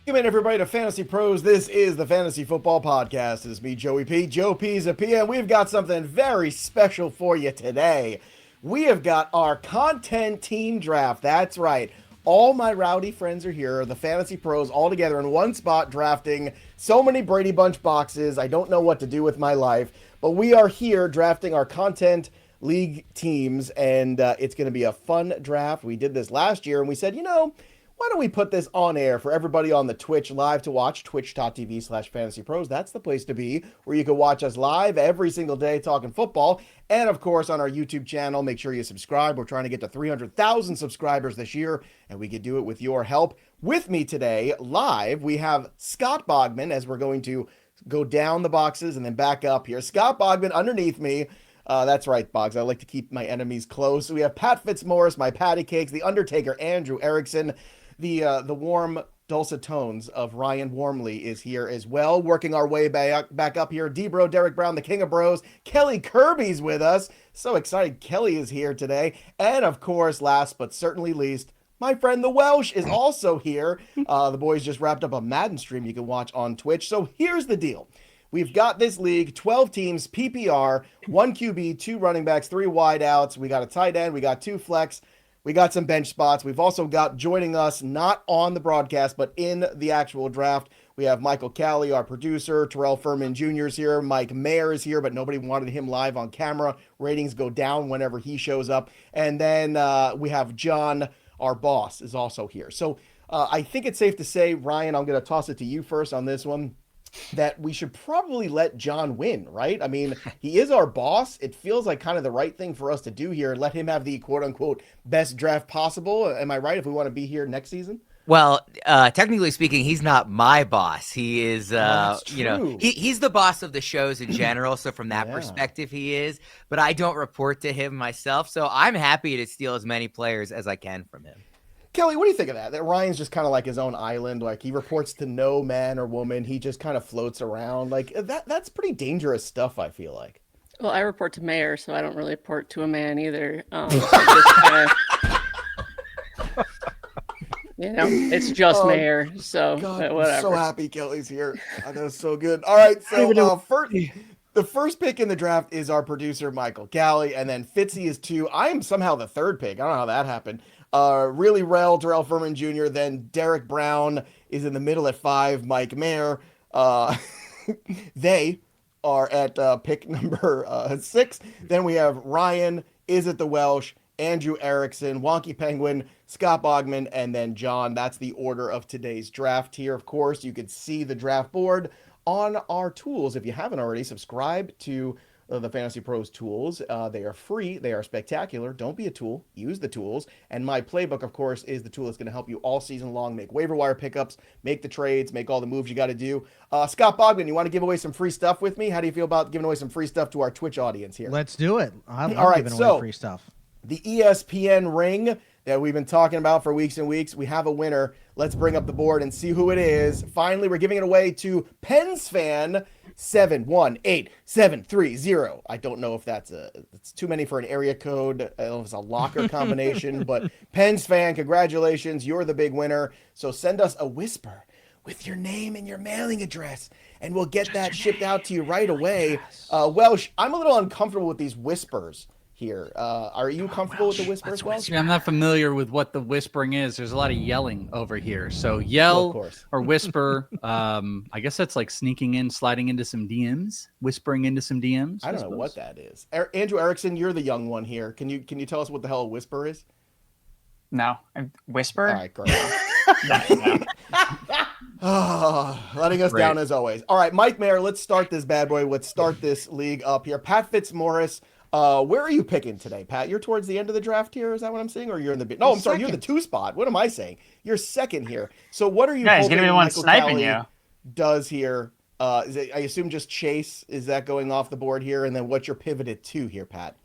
Welcome in, everybody, to Fantasy Pros. This is the Fantasy Football Podcast. It is me, Joey P, Joe Pisapia, and we've got something very special for you today. We have got our content team draft. That's right. All my rowdy friends are here, the Fantasy Pros, all together in one spot, drafting so many Brady Bunch boxes. I don't know what to do with my life, but we are here drafting our content league teams, and it's going to be a fun draft. We did this last year, and we said, why don't we put this on air for everybody on the Twitch live to watch, twitch.tv/fantasypros. That's the place to be, where you can watch us live every single day talking football. And, of course, on our YouTube channel, make sure you subscribe. We're trying to get to 300,000 subscribers this year, and we could do it with your help. With me today, live, we have Scott Bogman, as we're going to go down the boxes and then back up here. Scott Bogman underneath me. That's right, Boggs. I like to keep my enemies close. So we have Pat Fitzmaurice, my patty cakes, the Undertaker, Andrew Erickson. The warm, dulcet tones of Ryan Wormeli is here as well, working our way back up here. D-Bro, Derek Brown, the King of Bros. Kelly Kirby's with us. So excited Kelly is here today. And, of course, last but certainly least, my friend the Welsh is also here. The boys just wrapped up a Madden stream you can watch on Twitch. So here's the deal. We've got this league, 12 teams, PPR, 1 QB, 2 running backs, 3 wideouts. We got a tight end. We got 2 flex. We got some bench spots. We've also got joining us, not on the broadcast, but in the actual draft, we have Michael Calley, our producer. Terrell Furman Jr. is here. Mike Mayer is here, but nobody wanted him live on camera. Ratings go down whenever he shows up. And then we have John, our boss, is also here. So I think it's safe to say, Ryan, I'm going to toss it to you first on this one, that we should probably let John win, right? I mean, he is our boss. It feels like kind of the right thing for us to do here. Let him have the quote-unquote best draft possible. Am I right if we want to be here next season? Well, technically speaking, he's not my boss. He is, he's the boss of the shows in general. So from that perspective, he is. But I don't report to him myself. So I'm happy to steal as many players as I can from him. Kelly, what do you think of that? That Ryan's just kind of like his own island. Like, he reports to no man or woman. He just kind of floats around. Like, that's pretty dangerous stuff, I feel like. Well, I report to Mayor, so I don't really report to a man either. It's just Mayor, so God, whatever. I'm so happy Kelly's here. I know, so good. All right, so the first pick in the draft is our producer, Michael Calley, and then Fitzy is 2. I am somehow the third pick. I don't know how that happened. Really Terrell Furman Jr., then Derek Brown is in the middle at 5, Mike Mayer. They are at pick number 6. Then we have Ryan, Is It the Welsh, Andrew Erickson, Wonky Penguin, Scott Bogman, and then John. That's the order of today's draft here. Of course, you can see the draft board on our tools. If you haven't already, subscribe to the Fantasy Pros tools. They are free. They are spectacular. Don't be a tool. Use the tools. And my playbook, of course, is the tool that's going to help you all season long make waiver wire pickups, make the trades, make all the moves you got to do. Scott Bogman, you want to give away some free stuff with me? How do you feel about giving away some free stuff to our Twitch audience here? Let's do it. I'm giving away free stuff. The ESPN ring that we've been talking about for weeks and weeks, we have a winner. Let's bring up the board and see who it is. Finally, we're giving it away to Pens fan 718730. I don't know if it's too many for an area code. I don't know if it's a locker combination, but Pens fan, congratulations. You're the big winner. So send us a whisper with your name and your mailing address, and we'll get that shipped out to you right away. Welsh, I'm a little uncomfortable with these whispers here. Are you comfortable with the whispers, Welsh? I'm not familiar with what the whispering is. There's a lot of yelling over here. So yell or whisper. I guess that's like sneaking in, sliding into some DMs, whispering into some DMs. I don't know what that is. Andrew Erickson, you're the young one here. Can you tell us what the hell a whisper is? No. Whisper? All right, great. Letting us down as always. All right, Mike Mayer, let's start this bad boy. Let's start this league up here. Pat Fitzmaurice, where are you picking today, Pat? You're towards the end of the draft here, is that what I'm saying? Or you're in the... No, I'm sorry, you're the 2 spot. What am I saying? You're second here. So what are you hoping he's gonna be the one Michael sniping Calley you. does here? Is it, I assume just Chase, is that going off the board here? And then what's your pivoted to here, Pat?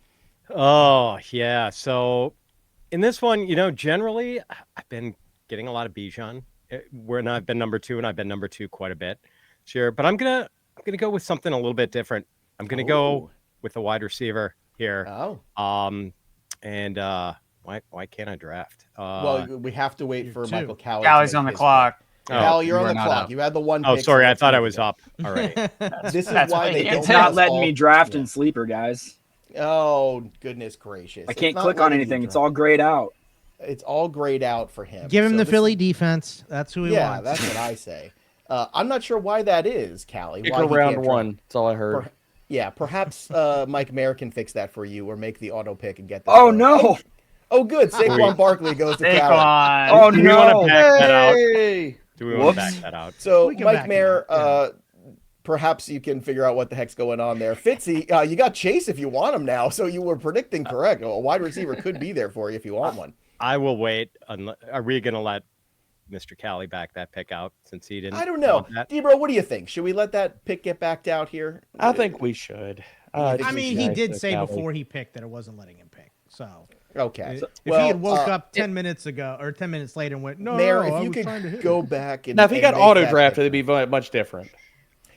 Oh, yeah. So in this one, generally I've been getting a lot of Bijan. When I've been number 2, and I've been number 2 quite a bit. Sure, but I'm gonna go with something a little bit different. I'm gonna go with a wide receiver here. Why can't I draft? Well, we have to wait for Michael Calley. Calley's on the clock. Cal, you're on the clock. You had the one. Oh, pick, sorry. so I thought I was up already. This is why they don't. It's not letting me draft in Sleeper, guys. Oh, goodness gracious. I can't click on anything. It's all grayed out. It's all grayed out for him. Give him the Philly defense. That's who he wants. Yeah, that's what I say. I'm not sure why that is, Callie. Pick round one. That's all I heard. Perhaps Mike Mayer can fix that for you or make the auto pick and get that. Oh, no. Oh, good. Saquon Barkley goes to Callie. Oh, Do we want to back that out? Do we want to back that out? So, Mike Mayer, perhaps you can figure out what the heck's going on there. Fitzy, you got Chase if you want him now, so you were predicting correct. A wide receiver could be there for you if you want one. I will wait. Are we going to let Mr. Callie back that pick out since he didn't? I don't know. Debro, what do you think? Should we let that pick get backed out here? I think we should. I mean, he did say before he picked that it wasn't letting him pick. So okay. If he had woke up 10 minutes ago or 10 minutes later and went, no, Mayor, if you could go back and now, if he got auto drafted, it'd be much different.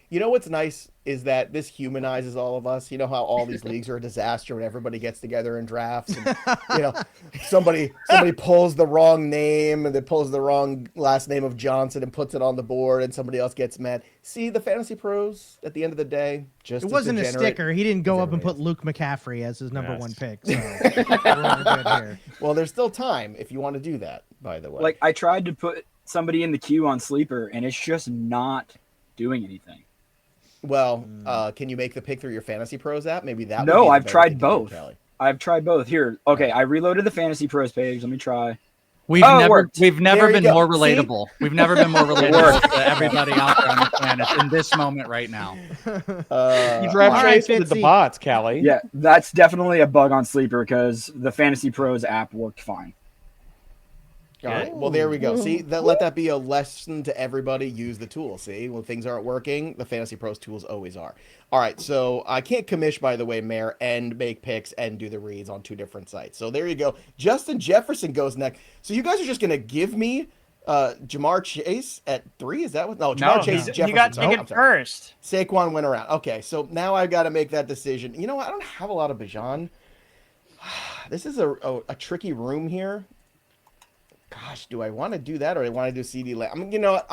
You know what's nice is that this humanizes all of us. You know how all these leagues are a disaster when everybody gets together and drafts. And, somebody pulls the wrong name and they pulls the wrong last name of Johnson and puts it on the board, and somebody else gets mad. See, the fantasy pros at the end of the day, just it wasn't a sticker. He didn't go up and put Luke McCaffrey as his number one pick. So we're good here. Well, there's still time if you want to do that. By the way, like I tried to put somebody in the queue on Sleeper, and it's just not doing anything. Well, can you make the pick through your Fantasy Pros app? Maybe that. No, I've tried both. I've tried both. Here, okay, I reloaded the Fantasy Pros page. Let me try. We've never been more relatable. We've never been more relatable to everybody out there on the planet in this moment right now. You draft Chase with the bots, Callie. Yeah, that's definitely a bug on Sleeper because the Fantasy Pros app worked fine. All right. Well, there we go. See, let that be a lesson to everybody. Use the tool. See, when things aren't working, the Fantasy Pros tools always are. All right. So I can't commish, by the way, Mayor, and make picks and do the reads on two different sites. So there you go. Justin Jefferson goes next. So you guys are just going to give me Jamar Chase at 3? Is that what? No, Jamar Chase. Jefferson. You got taken first. Saquon went around. Okay. So now I've got to make that decision. You know what? I don't have a lot of Bijan. This is a tricky room here. Gosh, do I want to do that or do I want to do CD Lamb? I'm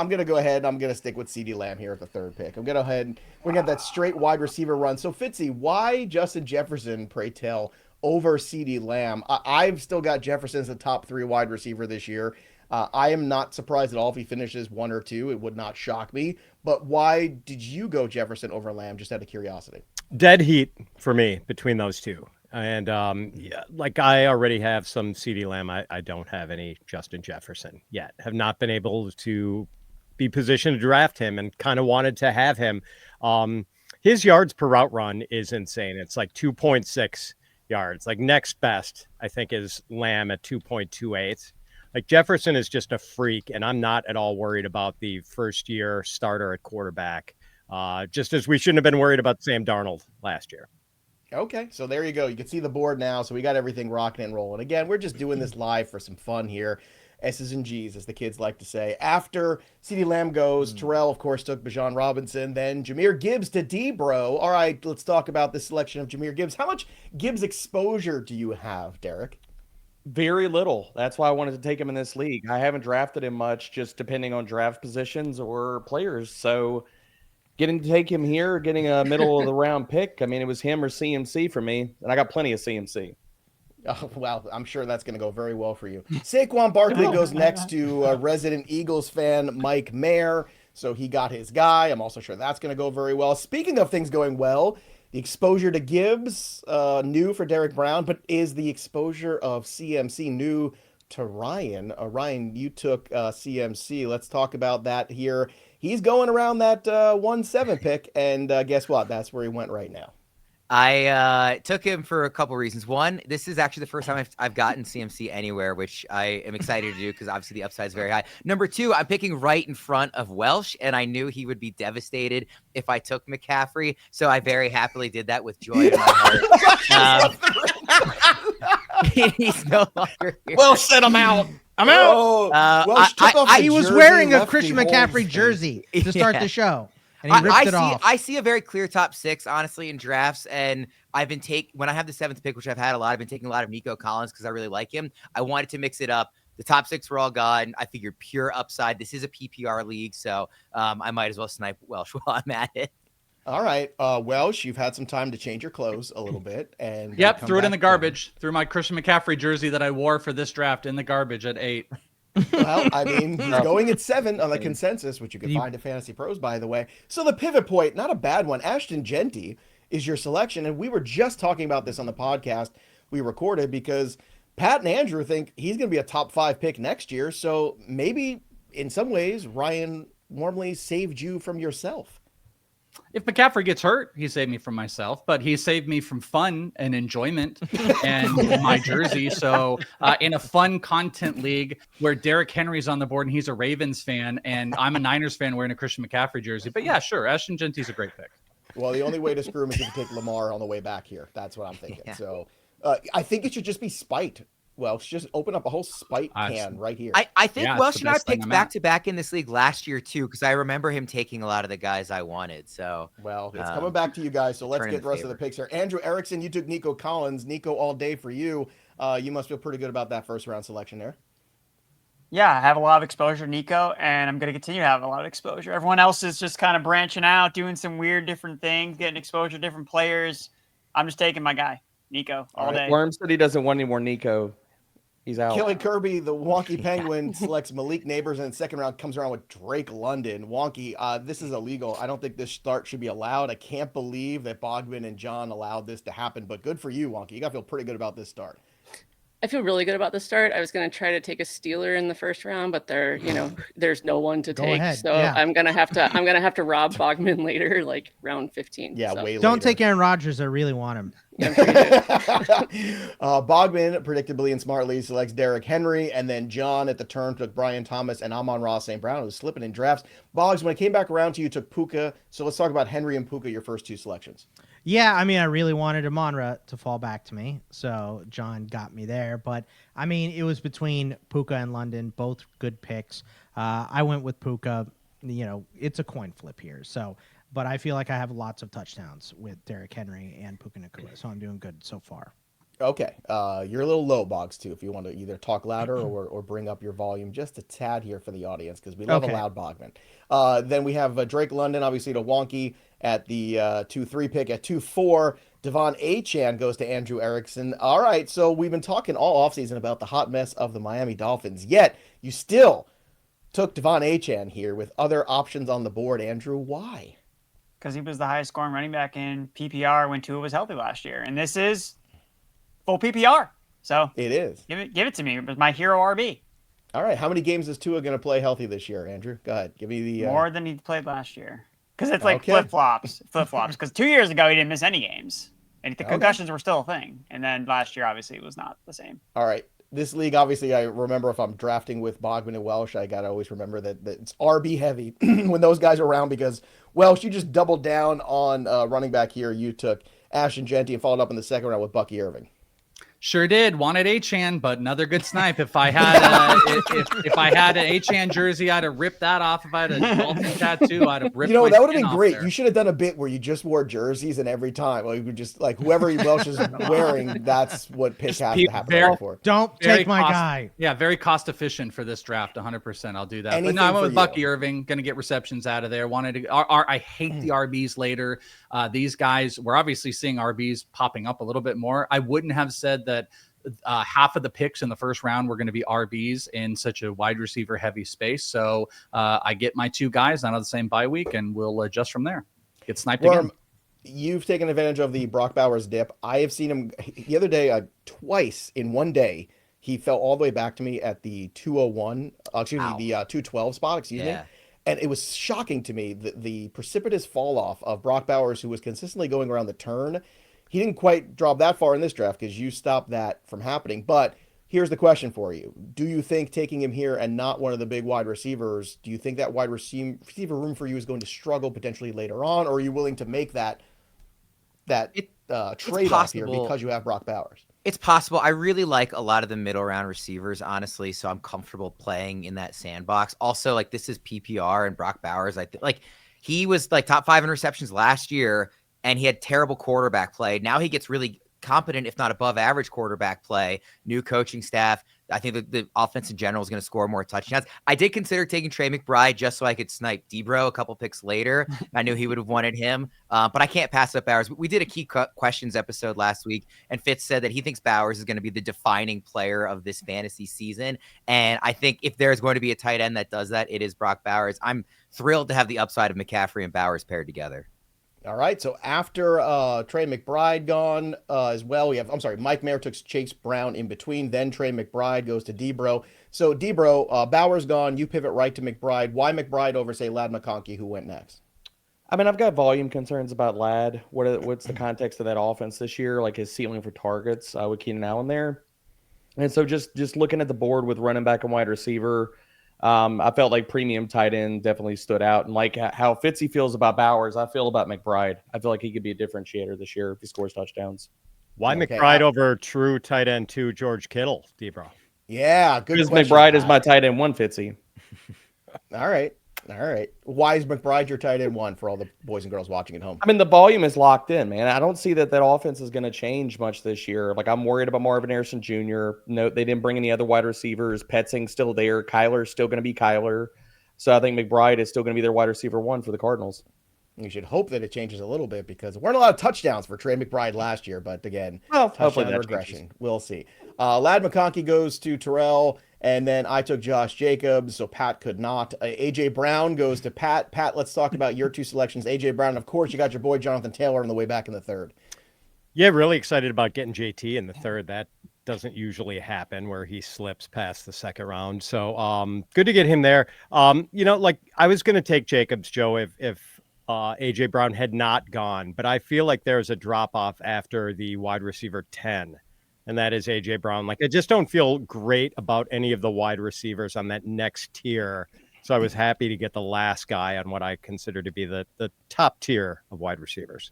going to go ahead. I'm going to stick with CD Lamb here at the third pick. I'm going to go ahead and we're going to have that straight wide receiver run. So, Fitzy, why Justin Jefferson, pray tell, over CD Lamb? I've still got Jefferson as the top 3 wide receiver this year. I am not surprised at all if he finishes 1 or 2. It would not shock me. But why did you go Jefferson over Lamb, just out of curiosity? Dead heat for me between those two. And like I already have some CD Lamb. I don't have any Justin Jefferson yet. Have not been able to be positioned to draft him and kind of wanted to have him. His yards per route run is insane. It's like 2.6 yards. Like next best, I think, is Lamb at 2.28. Like Jefferson is just a freak, and I'm not at all worried about the first year starter at quarterback. Just as we shouldn't have been worried about Sam Darnold last year. Okay, so there you go. You can see the board now. So we got everything rocking and rolling. Again, we're just doing this live for some fun here. S's and G's, as the kids like to say. After CeeDee Lamb goes, Terrell, of course, took Bijan Robinson. Then Jahmyr Gibbs to Debro. All right, let's talk about this selection of Jahmyr Gibbs. How much Gibbs exposure do you have, Derek? Very little. That's why I wanted to take him in this league. I haven't drafted him much, just depending on draft positions or players. So getting to take him here, getting a middle of the round pick, I mean, it was him or CMC for me, and I got plenty of CMC. Oh, well, I'm sure that's going to go very well for you. Saquon Barkley goes next to resident Eagles fan Mike Mayer. So he got his guy. I'm also sure that's going to go very well. Speaking of things going well, the exposure to Gibbs, new for Derek Brown, but is the exposure of CMC new to Ryan? Ryan, you took CMC. Let's talk about that here. He's going around that 1-7 pick, and guess what? That's where he went right now. I took him for a couple reasons. One, this is actually the first time I've gotten CMC anywhere, which I am excited to do because obviously the upside is very high. Number two, I'm picking right in front of Welsh, and I knew he would be devastated if I took McCaffrey, so I very happily did that with joy in my heart. He's no longer here. Welsh said I'm out. I'm out. He was wearing a Christian McCaffrey jersey to start the show. And he ripped it off. I see a very clear top 6, honestly, in drafts. And I've been when I have the 7th pick, which I've had a lot, I've been taking a lot of Nico Collins because I really like him. I wanted to mix it up. the top 6 were all gone. I figured pure upside. This is a PPR league, so I might as well snipe Welsh while I'm at it. All right, Welsh, you've had some time to change your clothes a little bit, and threw it in the garbage. Threw my Christian McCaffrey jersey that I wore for this draft in the garbage at 8. Well, I mean, he's going at 7 on the consensus, which you can find at Fantasy Pros, by the way. So the pivot point, not a bad one. Ashton Genty is your selection, and we were just talking about this on the podcast we recorded because Pat and Andrew think he's going to be a top 5 pick next year. So maybe in some ways, Ryan Wormeli saved you from yourself. If McCaffrey gets hurt, he saved me from myself, but he saved me from fun and enjoyment and my jersey. So in a fun content league where Derrick Henry's on the board and he's a Ravens fan and I'm a Niners fan wearing a Christian McCaffrey jersey. But yeah, sure. Ashton Genty's a great pick. Well, the only way to screw him is if you take Lamar on the way back here. That's what I'm thinking. Yeah. So I think it should just be spite. Welsh, just open up a whole spite can right here. I think Welsh and I picked back-to-back in this league last year, too, because I remember him taking a lot of the guys I wanted. So, well, it's coming back to you guys, so let's get the rest of the picks here. Andrew Erickson, you took Nico Collins. Nico all day for you. You must feel pretty good about that first-round selection there. Yeah, I have a lot of exposure to Nico, and I'm going to continue to have a lot of exposure. Everyone else is just kind of branching out, doing some weird different things, getting exposure to different players. I'm just taking my guy, Nico, all day. Worm said he doesn't want any more Nico. He's out. Killing Kirby, the wonky penguin, selects Malik Neighbors, and in the second round comes around with Drake London. Wonky, this is illegal. I don't think this start should be allowed. I can't believe that Bogman and John allowed this to happen, but good for you, Wonky. You got to feel pretty good about this start. I feel really good about the start. I was going to try to take a Steeler in the first round, but there's no one to take. Ahead. So yeah. I'm going to have to rob Bogman later, like round 15. Yeah, so. way later. Don't take Aaron Rodgers. I really want him. Bogman predictably and smartly selects Derrick Henry, and then John at the turn took Brian Thomas and Amon-Ra St. Brown, who's slipping in drafts. Boggs, when it came back around to you, took Puka. So let's talk about Henry and Puka, your first 2 selections. Yeah, I mean, I really wanted Amon-Ra to fall back to me, so John got me there. But, I mean, it was between Puka and London, both good picks. I went with Puka. It's a coin flip here. So, but I feel like I have lots of touchdowns with Derrick Henry and Puka Nacua, so I'm doing good so far. Okay, you're a little low, Boggs, too, if you want to either talk louder or bring up your volume just a tad here for the audience, because we love a loud Bogman. Then we have Drake London, obviously, to Wonky at the 2-3 pick. At 2-4, Devon Achane goes to Andrew Erickson. All right, so we've been talking all offseason about the hot mess of the Miami Dolphins, yet you still took Devon Achane here with other options on the board. Andrew, why? Because he was the highest scoring running back in PPR when Tua was healthy last year, and this is full PPR. So it is. Give it to me. It was my hero RB. All right. How many games is Tua going to play healthy this year, Andrew? Go ahead. Give me the more than he played last year. Because it's like flip-flops. Because 2 years ago he didn't miss any games, and the concussions were still a thing. And then last year, obviously, it was not the same. All right. This league, obviously, I remember if I'm drafting with Bogman and Welsh, I got to always remember that it's RB heavy when those guys are around, because Welsh, you just doubled down on running back here. You took Ashton Genty and followed up in the second round with Bucky Irving. Sure did. Wanted Achane, but another good snipe. If I had if I had an Achane jersey, I'd have ripped that off. If I had a Dalton tattoo, I'd have ripped. That would have been great. You should have done a bit where you just wore jerseys, and every time, like, you would just like whoever Welsh is wearing, that's what pick has to happen for. Don't take my guy. Yeah, very cost efficient for this draft. 100%. I'll do that. Anything but no, I went with Bucky Irving. Going to get receptions out of there. Wanted to. I hate the RBs later. These guys, we're obviously seeing RBs popping up a little bit more. I wouldn't have said that half of the picks in the first round were going to be RBs in such a wide receiver heavy space. So I get my 2 guys not on the same bye week, and we'll adjust from there. Get sniped again. You've taken advantage of the Brock Bowers dip. I have seen him the other day twice in one day. He fell all the way back to me at the 201, the 212 spot, me. And it was shocking to me, the precipitous fall off of Brock Bowers, who was consistently going around the turn. He didn't quite drop that far in this draft because you stopped that from happening. But here's the question for you. Do you think taking him here and not one of the big wide receivers, do you think that wide receiver room for you is going to struggle potentially later on? Or are you willing to make that trade-off here because you have Brock Bowers? It's possible. I really like a lot of the middle round receivers, honestly, so I'm comfortable playing in that sandbox. Also, like, this is PPR, and Brock Bowers, he was like top 5 in receptions last year, and he had terrible quarterback play. Now he gets really competent, if not above average quarterback play, new coaching staff. I think the offense in general is going to score more touchdowns. I did consider taking Trey McBride just so I could snipe Debro a couple picks later. I knew he would have wanted him, but I can't pass up Bowers. We did a key questions episode last week, and Fitz said that he thinks Bowers is going to be the defining player of this fantasy season. And I think if there's going to be a tight end that does that, it is Brock Bowers. I'm thrilled to have the upside of McCaffrey and Bowers paired together. All right, so after Trey McBride gone as well, we have, Mike Mayer took Chase Brown in between, then Trey McBride goes to Debro. So Debro, Bowers gone, you pivot right to McBride. Why McBride over, say, Ladd McConkey, who went next? I mean, I've got volume concerns about Ladd. What's the context of that offense this year? Like his ceiling for targets with Keenan Allen there. And so just looking at the board with running back and wide receiver, I felt like premium tight end definitely stood out. And like how Fitzy feels about Bowers, I feel about McBride. I feel like he could be a differentiator this year if he scores touchdowns. Why McBride over true tight end 2 George Kittle, Debro? Yeah, good question. Because McBride is my tight end 1, Fitzy. All right. Why is McBride your tight end 1 for all the boys and girls watching at home? I mean, the volume is locked in, man. I don't see that offense is going to change much this year. Like, I'm worried about Marvin Harrison Jr. No, they didn't bring any other wide receivers. Petzing's still there. Kyler's still going to be Kyler. So I think McBride is still going to be their wide receiver 1 for the Cardinals. You should hope that it changes a little bit because there weren't a lot of touchdowns for Trey McBride last year. But again, touchdown regression. Changes. We'll see. Ladd McConkey goes to Terrell. And then I took Josh Jacobs, so Pat could not. A.J. Brown goes to Pat. Pat, let's talk about your 2 selections. A.J. Brown, of course, you got your boy Jonathan Taylor on the way back in the 3rd. Yeah, really excited about getting JT in the 3rd. That doesn't usually happen where he slips past the 2nd round. So good to get him there. Like I was going to take Jacobs, Joe, if A.J. Brown had not gone. But I feel like there's a drop-off after the wide receiver 10. And that is A.J. Brown. Like, I just don't feel great about any of the wide receivers on that next tier. So I was happy to get the last guy on what I consider to be the top tier of wide receivers.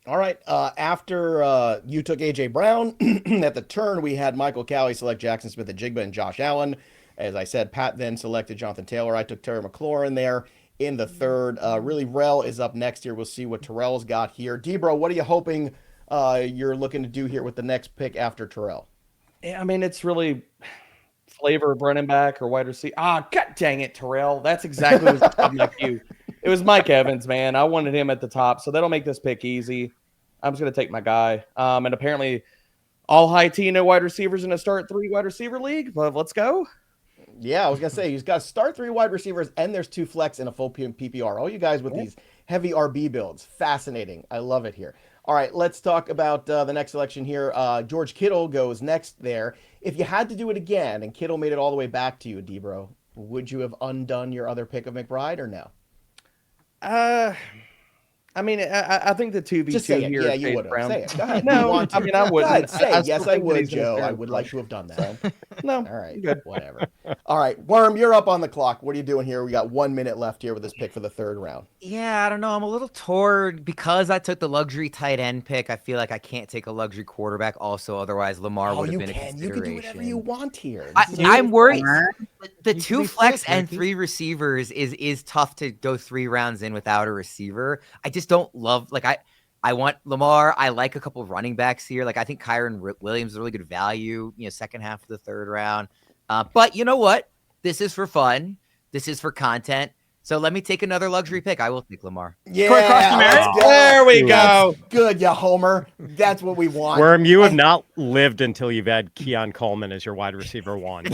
All right. After you took A.J. Brown, at the turn, we had Michael Cowley select Jackson Smith-Njigba and Josh Allen. As I said, Pat then selected Jonathan Taylor. I took Terry McLaurin there in the 3rd. Really, Rel is up next here. We'll see what Terrell's got here. Debro, what are you hoping you're looking to do here with the next pick after Terrell? Yeah, I mean, it's really flavor of running back or wide receiver. God dang it, Terrell. That's exactly what was on my queue. It was Mike Evans, man. I wanted him at the top, so that'll make this pick easy. I'm just going to take my guy. And apparently all high T, no wide receivers in a start 3 wide receiver league. But let's go. Yeah, I was going to say, he's got start 3 wide receivers, and there's 2 flex in a full PPR. All you guys with these heavy RB builds. Fascinating. I love it here. All right, let's talk about the next selection here. George Kittle goes next there. If you had to do it again and Kittle made it all the way back to you, Debro, would you have undone your other pick of McBride or no? I mean, I think the 2v2 here. Yeah, you would have. Say it. Go ahead. No, I mean, I wouldn't. Go ahead. Say it. Yes, I would, Joe. I would like to have done that. No. All right. Good. Whatever. All right. Worm, you're up on the clock. What are you doing here? We got 1 minute left here with this pick for the 3rd round. Yeah, I don't know. I'm a little torn because I took the luxury tight end pick. I feel like I can't take a luxury quarterback also. Otherwise, Lamar would have been a consideration. You can do whatever you want here. I'm worried. The 2 flex and 3 receivers is tough to go 3 rounds in without a receiver. I just don't love, like, I want Lamar. I like a couple of running backs here. Like, I think Kyron Williams is a really good value, second half of the 3rd round. But you know what? This is for fun. This is for content. So let me take another luxury pick. I will take Lamar. Yeah, there we go. That's good, you homer. That's what we want. Worm, you have not lived until you've had Keon Coleman as your wide receiver 1.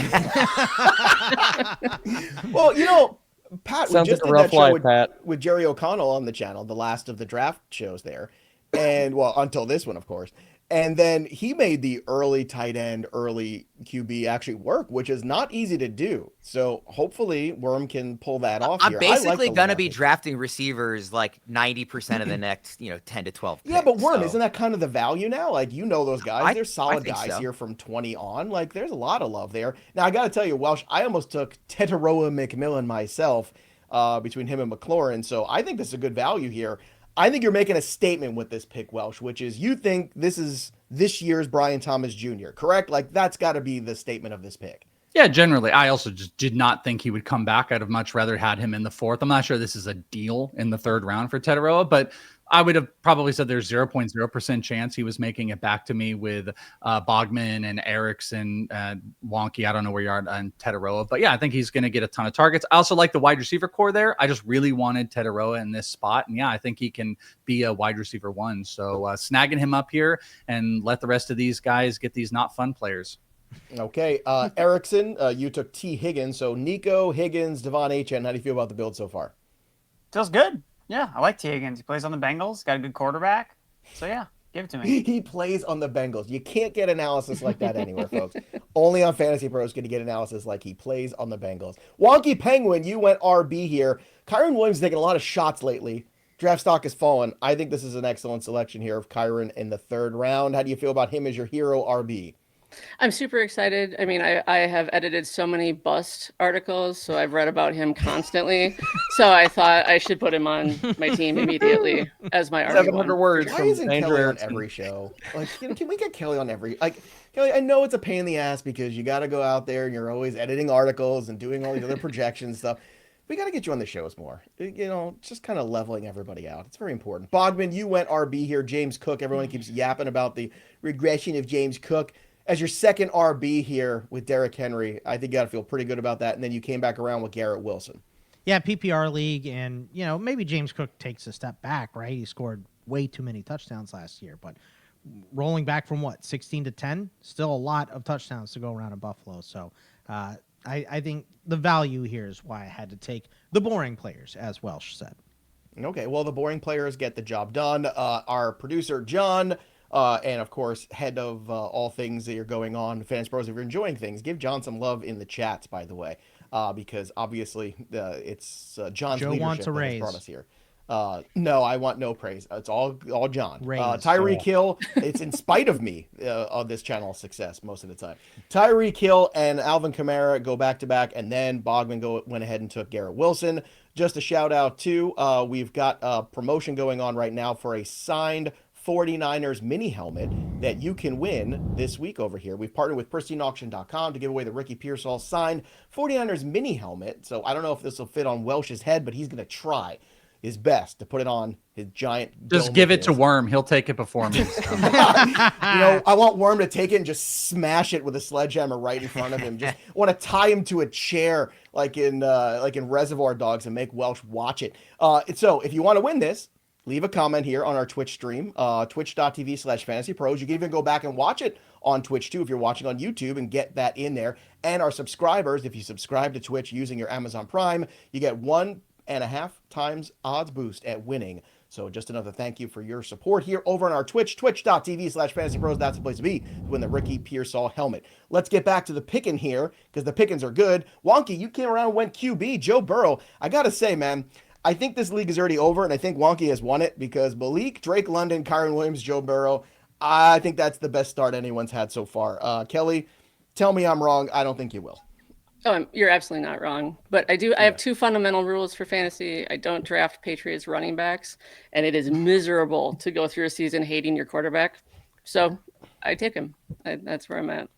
Well, Pat, sounds we just like a rough life, with Jerry O'Connell on the channel, the last of the draft shows there. And, well, until this one, of course. And then he made the early tight end, early QB actually work, which is not easy to do. So hopefully Worm can pull that off I'm here. basically going to be drafting receivers like 90% of the next, 10 to 12 picks. Yeah, but Worm, isn't that kind of the value now? Like, those guys. They're solid guys so. Here from 20 on. Like, there's a lot of love there. Now, I got to tell you, Welsh, I almost took Teteroa McMillan myself between him and McLaurin. So I think this is a good value here. I think you're making a statement with this pick, Welsh, which is you think this is this year's Brian Thomas Jr., correct? Like, that's got to be the statement of this pick. Yeah, generally. I also just did not think he would come back. I'd have much rather had him in the 4th. I'm not sure this is a deal in the 3rd round for Tetaroa, but I would have probably said there's 0.0% chance he was making it back to me with Bogman and Erickson, Wonky. I don't know where you are on Tetaroa, but yeah, I think he's going to get a ton of targets. I also like the wide receiver core there. I just really wanted Tetaroa in this spot. And yeah, I think he can be a wide receiver 1. So snagging him up here and let the rest of these guys get these not fun players. Okay, Erickson, you took T. Higgins. So Nico, Higgins, Devon Achane. How do you feel about the build so far? Feels good. Yeah, I like T. Higgins. He plays on the Bengals. Got a good quarterback. So yeah, give it to me. He plays on the Bengals. You can't get analysis like that anywhere, folks. Only on FantasyPro is going to get analysis like he plays on the Bengals. Wonky Penguin, you went RB here. Kyron Williams is taking a lot of shots lately. Draft stock has fallen. I think this is an excellent selection here of Kyron in the 3rd round. How do you feel about him as your hero RB? I'm super excited. I mean, I have edited so many bust articles, so I've read about him constantly. So I thought I should put him on my team immediately as my RB1. 700 words. Why isn't Kelly on every show? Like, can we get Kelly on every? Like, Kelly, I know it's a pain in the ass because you got to go out there and you're always editing articles and doing all these other projections stuff. We got to get you on the shows more. Just kind of leveling everybody out. It's very important. Bogman, you went RB here. James Cook. Everyone keeps yapping about the regression of James Cook. As your second RB here with Derrick Henry, I think you got to feel pretty good about that. And then you came back around with Garrett Wilson. Yeah, PPR league, and maybe James Cook takes a step back, right? He scored way too many touchdowns last year, but rolling back from 16 to 10, still a lot of touchdowns to go around in Buffalo. So I think the value here is why I had to take the boring players, as Welsh said. Okay, well, the boring players get the job done. Our producer, John, and of course, head of all things that are going on, FantasyPros, if you're enjoying things, give John some love in the chats, by the way, because obviously it's John's Joe leadership wants a that has raise. brought us here. No, I want no praise. It's all John. Raise. Tyreek Hill, it's in spite of me of this channel's success most of the time. Tyreek Hill and Alvin Kamara go back-to-back, and then Bogman went ahead and took Garrett Wilson. Just a shout out too, we've got a promotion going on right now for a signed 49ers mini helmet that you can win this week over here. We've partnered with pristineauction.com to give away the Ricky Pearsall signed 49ers mini helmet. So I don't know if this will fit on Welsh's head, but he's going to try his best to put it on his giant. Just give it to Worm. He'll take it before me. So. I want Worm to take it and just smash it with a sledgehammer right in front of him. Just want to tie him to a chair like in Reservoir Dogs and make Welsh watch it. So if you want to win this, leave a comment here on our Twitch stream, twitch.tv/fantasypros. You can even go back and watch it on Twitch too if you're watching on YouTube and get that in there. And our subscribers, if you subscribe to Twitch using your Amazon Prime, you get 1.5 times odds boost at winning. So just another thank you for your support here over on our Twitch, twitch.tv/fantasypros. That's the place to be to win the Ricky Pearsall helmet. Let's get back to the picking here because the pickings are good. Wonky, you came around and went QB, Joe Burrow. I got to say, man, I think this league is already over, and I think Wonky has won it because Malik, Drake London, Kyron Williams, Joe Burrow, I think that's the best start anyone's had so far. Kelly, tell me I'm wrong. I don't think you will. Oh, you're absolutely not wrong. But I have two fundamental rules for fantasy. I don't draft Patriots running backs, and it is miserable to go through a season hating your quarterback. So I take him. That's where I'm at.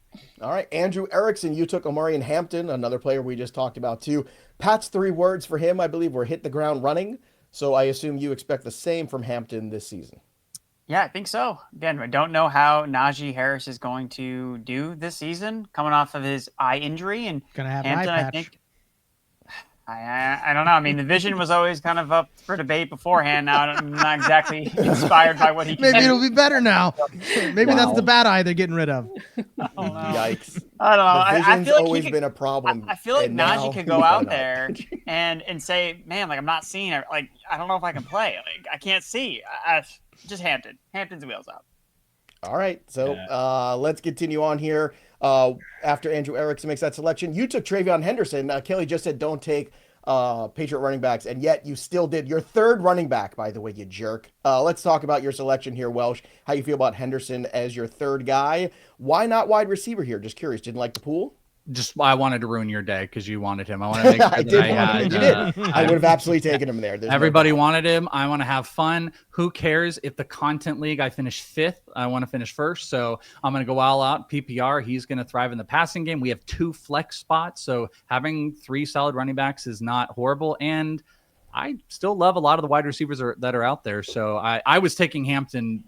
All right, Andrew Erickson, you took Omarion Hampton, another player we just talked about too. Pat's 3 words for him, I believe, were hit the ground running. So I assume you expect the same from Hampton this season. Yeah, I think so. Again, I don't know how Najee Harris is going to do this season, coming off of his eye injury. And gonna have Hampton, an eye patch. I think. I don't know. I mean, the vision was always kind of up for debate beforehand. Now I'm not exactly inspired by what he can Maybe do. it'll be better now. Maybe that's the bad eye they're getting rid of. Yikes. I don't know. The vision's I feel like always been a problem. I feel like and now Najee could go he's out not. there and say, man, like I'm not seeing it. Like I don't know if I can play. Like I can't see. Just Hampton. Hampton's wheels out. All right, so let's continue on here. After Andrew Erickson makes that selection, you took Travion Henderson. Kelly just said don't take Patriot running backs, and yet you still did. Your third running back, by the way, you jerk. Let's talk about your selection here, Welsh. How you feel about Henderson as your third guy? Why not wide receiver here? Just curious. Didn't like the pool? I wanted to ruin your day because you wanted him. I want to make sure I would have absolutely taken him there. Everybody wanted him. I want to have fun. Who cares if the content league I finish 5th? I want to finish 1st. So I'm going to go all out. PPR, he's going to thrive in the passing game. We have 2 flex spots. So having 3 solid running backs is not horrible. And I still love a lot of the wide receivers that are out there. So I was taking Hampton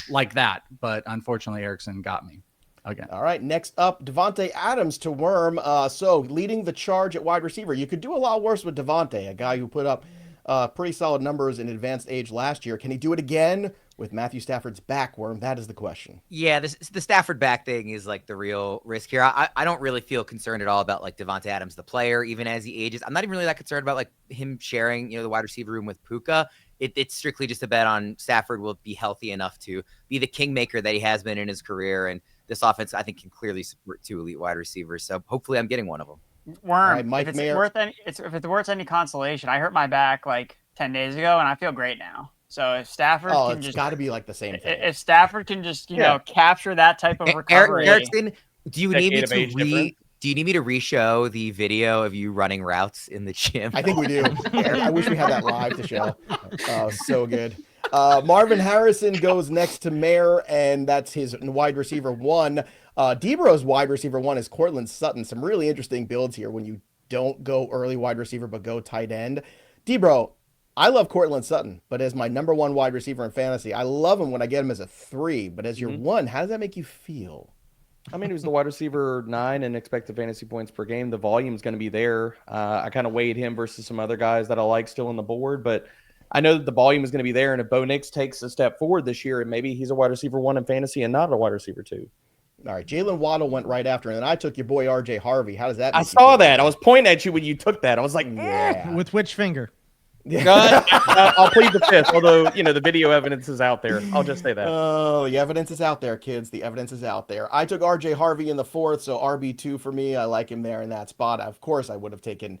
like that, but unfortunately Erickson got me. Okay. All right. Next up, Devontae Adams to Worm. So leading the charge at wide receiver. You could do a lot worse with Devontae, a guy who put up pretty solid numbers in advanced age last year. Can he do it again with Matthew Stafford's back, Worm? That is the question. Yeah, the Stafford back thing is like the real risk here. I don't really feel concerned at all about like Devontae Adams, the player, even as he ages. I'm not even really that concerned about like him sharing, the wide receiver room with Puka. It's strictly just a bet on Stafford will be healthy enough to be the kingmaker that he has been in his career. And this offense, I think, can clearly support 2 elite wide receivers. So hopefully I'm getting one of them. Worm, if it's worth any consolation, I hurt my back like 10 days ago, and I feel great now. So if Stafford can it's got to be like the same thing. If Stafford can just, capture that type of recovery. Erickson, do you need me to re-show the video of you running routes in the gym? I think we do. I wish we had that live to show. So good. Marvin Harrison goes next to Mayer, and that's his wide receiver 1. Debro's wide receiver 1 is Cortland Sutton. Some really interesting builds here when you don't go early wide receiver but go tight end. Debro, I love Cortland Sutton, but as my number 1 wide receiver in fantasy, I love him when I get him as a 3. But as your 1, how does that make you feel? I mean, he was the wide receiver 9 in expected fantasy points per game. The volume's going to be there. I kind of weighed him versus some other guys that I like still on the board, but I know that the volume is going to be there. And if Bo Nix takes a step forward this year, and maybe he's a wide receiver 1 in fantasy and not a wide receiver 2. All right, Jalen Waddle went right after, and then I took your boy RJ Harvey. How does that make I saw that. I was pointing at you when you took that. I was like, yeah. With which finger? I'll plead the 5th, although, the video evidence is out there. I'll just say that. Oh, the evidence is out there, kids. The evidence is out there. I took RJ Harvey in the 4th, so RB2 for me. I like him there in that spot. Of course, I would have taken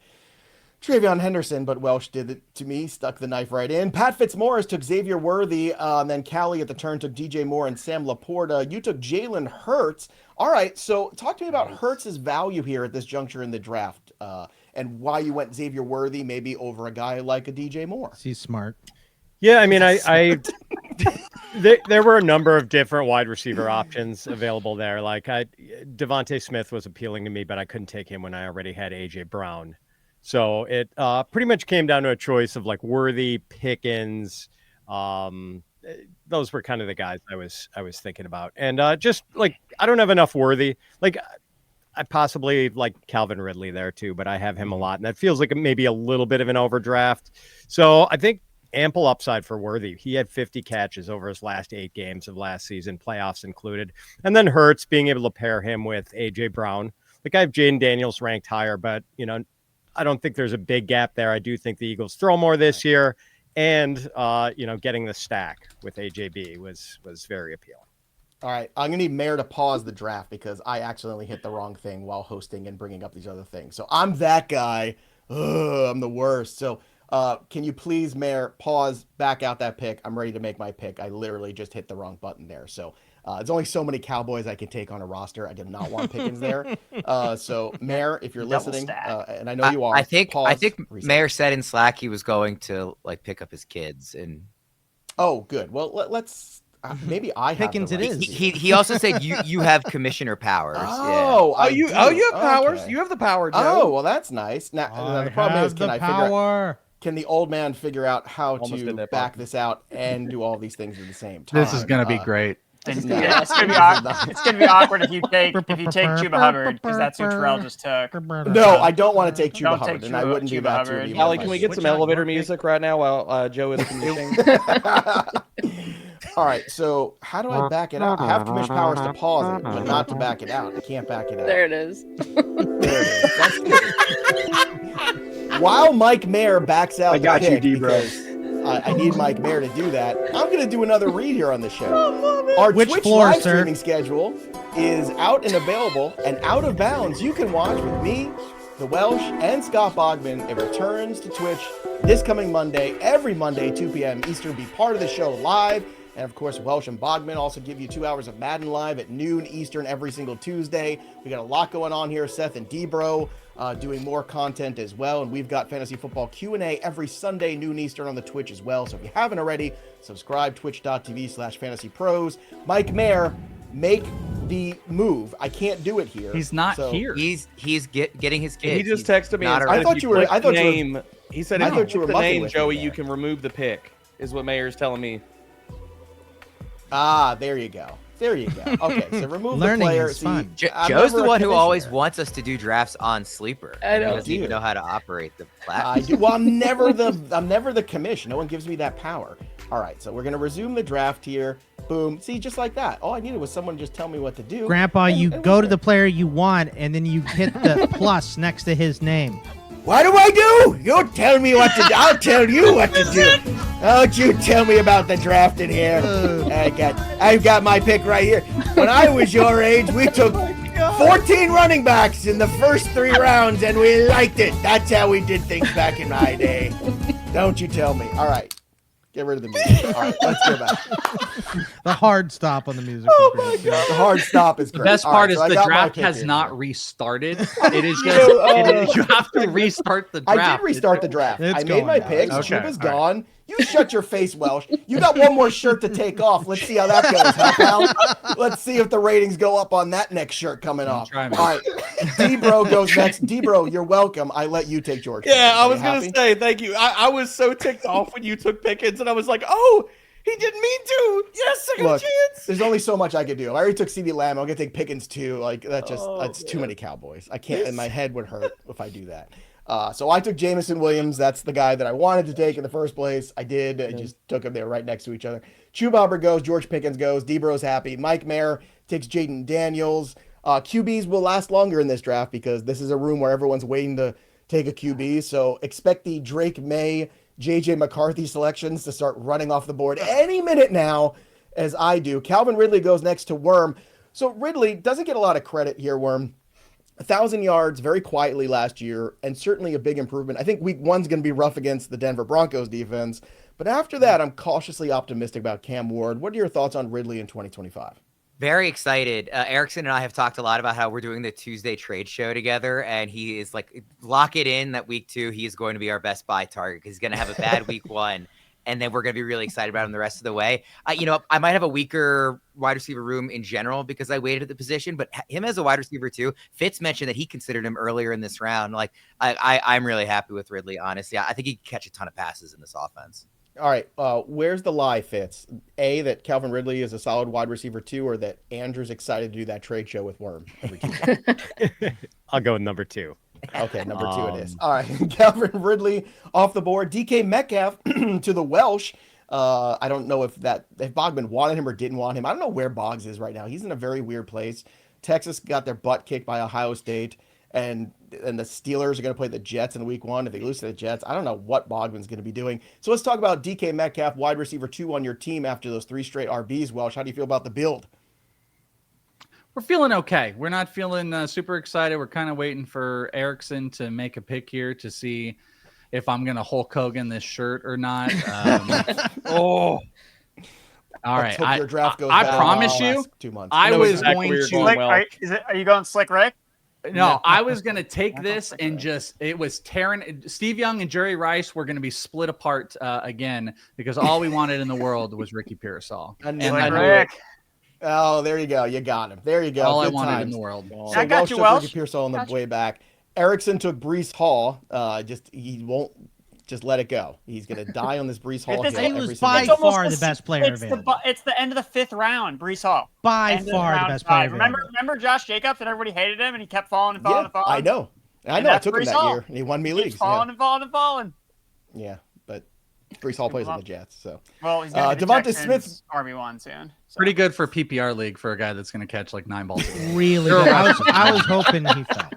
Travion Henderson, but Welsh did it to me, stuck the knife right in. Pat Fitzmaurice took Xavier Worthy, and then Callie at the turn took DJ Moore and Sam Laporta. You took Jalen Hurts. All right, so talk to me about Hurts' value here at this juncture in the draft, and why you went Xavier Worthy maybe over a guy like a DJ Moore. He's smart. Yeah, I mean, there were a number of different wide receiver options available there. Like Devontae Smith was appealing to me, but I couldn't take him when I already had AJ Brown. So it pretty much came down to a choice of like Worthy, Pickens. Those were kind of the guys I was thinking about. And just like, I don't have enough Worthy. Like I possibly like Calvin Ridley there too, but I have him a lot. And that feels like maybe a little bit of an overdraft. So I think ample upside for Worthy. He had 50 catches over his last 8 games of last season, playoffs included. And then Hurts, being able to pair him with AJ Brown. Like I have Jaden Daniels ranked higher, but I don't think there's a big gap there. I do think the Eagles throw more this year, and getting the stack with AJB was very appealing. All right, I'm gonna need Mayor to pause the draft because I accidentally hit the wrong thing while hosting and bringing up these other things. So I'm that guy. Ugh, I'm the worst. So can you please, Mayor, pause, back out that pick? I'm ready to make my pick. I literally just hit the wrong button there. So there's only so many Cowboys I can take on a roster. I did not want Pickens there. So, Mayor, if you're listening, and I know you are, I think Mayor said in Slack he was going to like pick up his kids. And oh, good. Well, let's maybe I have Pickens. It is. He also said you have commissioner powers. Oh, yeah. you have powers. Okay. You have the power, Joe. Oh, well, that's nice. Now the problem is, can the old man figure out how to back this out and do all these things at the same time? This is going to be great. It's gonna be awkward if you take Chuba Hubbard, because that's who Terrell just took. No, I don't want to take Chuba Hubbard, and I wouldn't do that to you. Allie, can we get some elevator music right now while Joe is commissioning? All right, so how do I back it out? I have commission powers to pause it, but not to back it out. I can't back it out. There it is. There it is. That's good. While Mike Mayer backs out, I got you, D-Bro. I need Mike Mayer to do that. I'm going to do another read here on the show. Our Which Twitch floor, live sir? streaming schedule is out and available, and Out of Bounds you can watch with me, the Welsh, and Scott Bogman. It returns to Twitch this coming Monday, every Monday, 2 p.m. Eastern. Be part of the show live And of course, Welsh and Bogman also give you 2 hours of Madden Live at noon Eastern every single Tuesday. We got a lot going on here. Seth and Debro doing more content as well. And we've got Fantasy Football Q&A every Sunday, noon Eastern on the Twitch as well. So if you haven't already, subscribe, twitch.tv/fantasypros. Mike Mayer, make the move. I can't do it here. He's not here. He's getting his kids. He just texted me. I thought you were. I thought you were. He said, I if thought you were the mucking name, with Joey, me you there. can remove the pick, is what Mayer's telling me. Ah, there you go. There you go. Okay, so remove Learning the player. is fun. Joe's the one who always wants us to do drafts on Sleeper. I know. He doesn't even know how to operate the platform. I do. Well, I'm never the commish. No one gives me that power. All right, so we're gonna resume the draft here. Boom. See, just like that. All I needed was someone to just tell me what to do. Grandpa, and you we're go to good. the player you want, and then you hit the plus next to his name. What do I do? You tell me what to do. I'll tell you what to do. Don't you tell me about the draft in here. I've got my pick right here. When I was your age, we took 14 running backs in the first 3 rounds, and we liked it. That's how we did things back in my day. Don't you tell me. All right. Get rid of the music. All right, let's go back. The hard stop on the music. Oh my God. The hard stop is The great. best All part right, is so I the got my draft pick has here. not restarted. It is just you have to restart the draft. I did restart the draft. It's I made going my now. picks. Okay, Chuba's all right. gone. You shut your face, Welsh. You got one more shirt to take off. Let's see how that goes, huh, pal? Let's see if the ratings go up on that next shirt coming off. try, All man. right. D-Bro goes next. D-Bro, you're welcome. I let you take George. Yeah, I Are you was going to happy? say, thank you. I was so ticked off when you took Pickens, and I was like, oh, he didn't mean to. Yes, second Look, chance. there's only so much I could do. I already took CeeDee Lamb. I'm gonna take Pickens too. Like that's too many Cowboys. I can't, and my head would hurt if I do that. So I took Jameson Williams. That's the guy that I wanted to take in the first place. I did. I just took him. They were right next to each other. Chubauber goes. George Pickens goes. Debro's happy. Mike Mayer takes Jaden Daniels. QBs will last longer in this draft because this is a room where everyone's waiting to take a QB. So expect the Drake May, JJ McCarthy selections to start running off the board any minute now, as I do. Calvin Ridley goes next to Worm. So Ridley doesn't get a lot of credit here, Worm. 1,000 yards very quietly last year, and certainly a big improvement. I think week 1's going to be rough against the Denver Broncos defense, but after that, I'm cautiously optimistic about Cam Ward. What are your thoughts on Ridley in 2025? Very excited. Erickson and I have talked a lot about how we're doing the Tuesday trade show together, and he is like, lock it in that week 2, he is going to be our best buy target because he's going to have a bad week 1, and then we're going to be really excited about him the rest of the way. I might have a weaker wide receiver room in general because I waited at the position, but him as a wide receiver too. Fitz mentioned that he considered him earlier in this round. Like I'm really happy with Ridley, honestly. I think he can catch a ton of passes in this offense. All right, where's the lie, Fitz? A, that Calvin Ridley is a solid wide receiver 2, or that Andrew's excited to do that trade show with Worm every Tuesday? I'll go with number 2. Okay, number 2 it is. All right, Calvin Ridley off the board. DK Metcalf to the Welsh. I don't know if Bogman wanted him or didn't want him. I don't know where Boggs is right now. He's in a very weird place. Texas got their butt kicked by Ohio State, and the Steelers are going to play the Jets in week 1. If they lose to the Jets, I don't know what Bogman's going to be doing. So let's talk about DK Metcalf, wide receiver 2 on your team after those 3 straight RBs. Welsh, how do you feel about the build? We're feeling okay. We're not feeling super excited. We're kind of waiting for Erickson to make a pick here to see if I'm going to Hulk Hogan this shirt or not. All right. Let's hope your draft goes I bad promise in the you, last 2 months. I know was exactly going where you're to. going. Well. Are you going Slick Rick? No, I was going to take this and it was tearing. Steve Young and Jerry Rice were going to be split apart again because all we wanted in the world was Ricky Pearsall. I knew Slick it. Rick. Oh, there you go. You got him. There you go. All I Good wanted times. in the world. So I got Welsh you, took Welsh. Ricky Pearsall on the way back. Erickson took Breece Hall. He won't just let it go. He's going to die on this Breece Hall This- hill He every was single by week. almost far the- the best player available. It's the end of the 5th round, Breece Hall. By End of far the round best player 5. available. Remember Josh Jacobs and everybody hated him and he kept falling and falling Yeah, and falling? I know. I And know. I that's took him Breece that Hall. year, and he won me Keeps leagues. falling and falling and falling. Yeah, but Breece Hall plays on the Jets. So Well, he's going to be Devonta the Smith- Texans RB1 soon. So. Pretty good for PPR league for a guy that's going to catch like 9 balls a game. Really good. I was hoping he fell.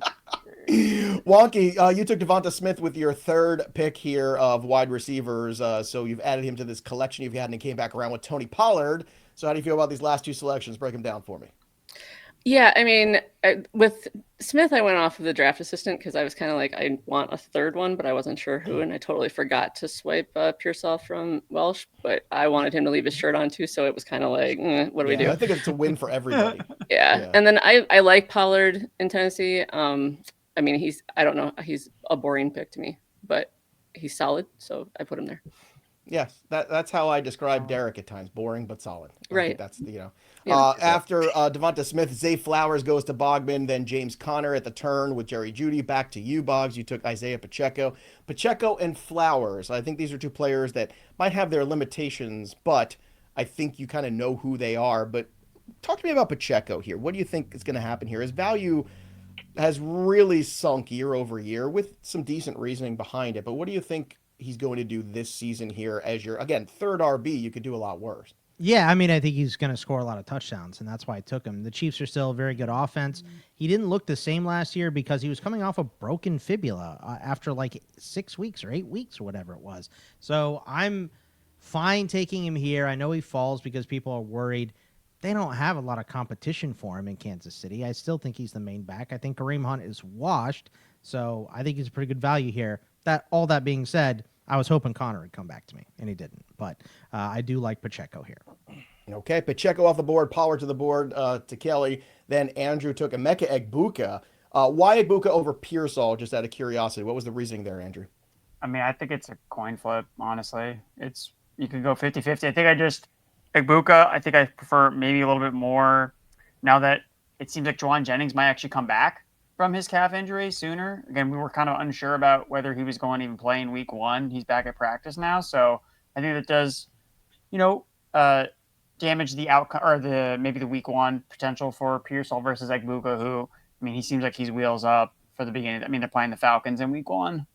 Wonky, you took Devonta Smith with your 3rd pick here of wide receivers. So you've added him to this collection you've had, and he came back around with Tony Pollard. So how do you feel about these last 2 selections? Break them down for me. Yeah, I mean, with Smith, I went off of the draft assistant because I was kind of like, I want a third one, but I wasn't sure who, and I totally forgot to swipe Pearsall from Welsh, but I wanted him to leave his shirt on too, so it was kind of like, what do we do? I think it's a win for everybody. Yeah. And then I like Pollard in Tennessee. I mean, I don't know, he's a boring pick to me, but he's solid, so I put him there. Yes, that's how I describe Derek at times. Boring but solid. Right. That's after Devonta Smith, Zay Flowers goes to Bogman, then James Conner at the turn with Jerry Jeudy. Back to you, Boggs. You took Isaiah Pacheco. Pacheco and Flowers. I think these are two players that might have their limitations, but I think you kind of know who they are. But talk to me about Pacheco here. What do you think is going to happen here? His value has really sunk year over year with some decent reasoning behind it. But what do you think he's going to do this season here as your, again, third RB? You could do a lot worse. Yeah, I mean, I think he's going to score a lot of touchdowns, and that's why I took him. The Chiefs are still a very good offense. He didn't look the same last year because he was coming off a broken fibula after like 6 weeks or 8 weeks or whatever it was. So I'm fine taking him here. I know he falls because people are worried. They don't have a lot of competition for him in Kansas City. I still think he's the main back. I think Kareem Hunt is washed, so I think he's a pretty good value here. All that being said, I was hoping Connor would come back to me, and he didn't. But I do like Pacheco here. Okay, Pacheco off the board, Pollard to the board to Kelly. Then Andrew took Emeka Egbuka. Why Egbuka over Pearsall, just out of curiosity? What was the reasoning there, Andrew? I mean, I think it's a coin flip, honestly. You could go 50-50. I think Egbuka, I think I prefer maybe a little bit more now that it seems like Juwan Jennings might actually come back from his calf injury sooner. Again, we were kind of unsure about whether he was going to even play in week 1. He's back at practice now. So I think that does, damage the outcome or maybe the week 1 potential for Pearsall versus Egbuka, who, I mean, he seems like he's wheels up for the beginning. I mean, they're playing the Falcons in week 1,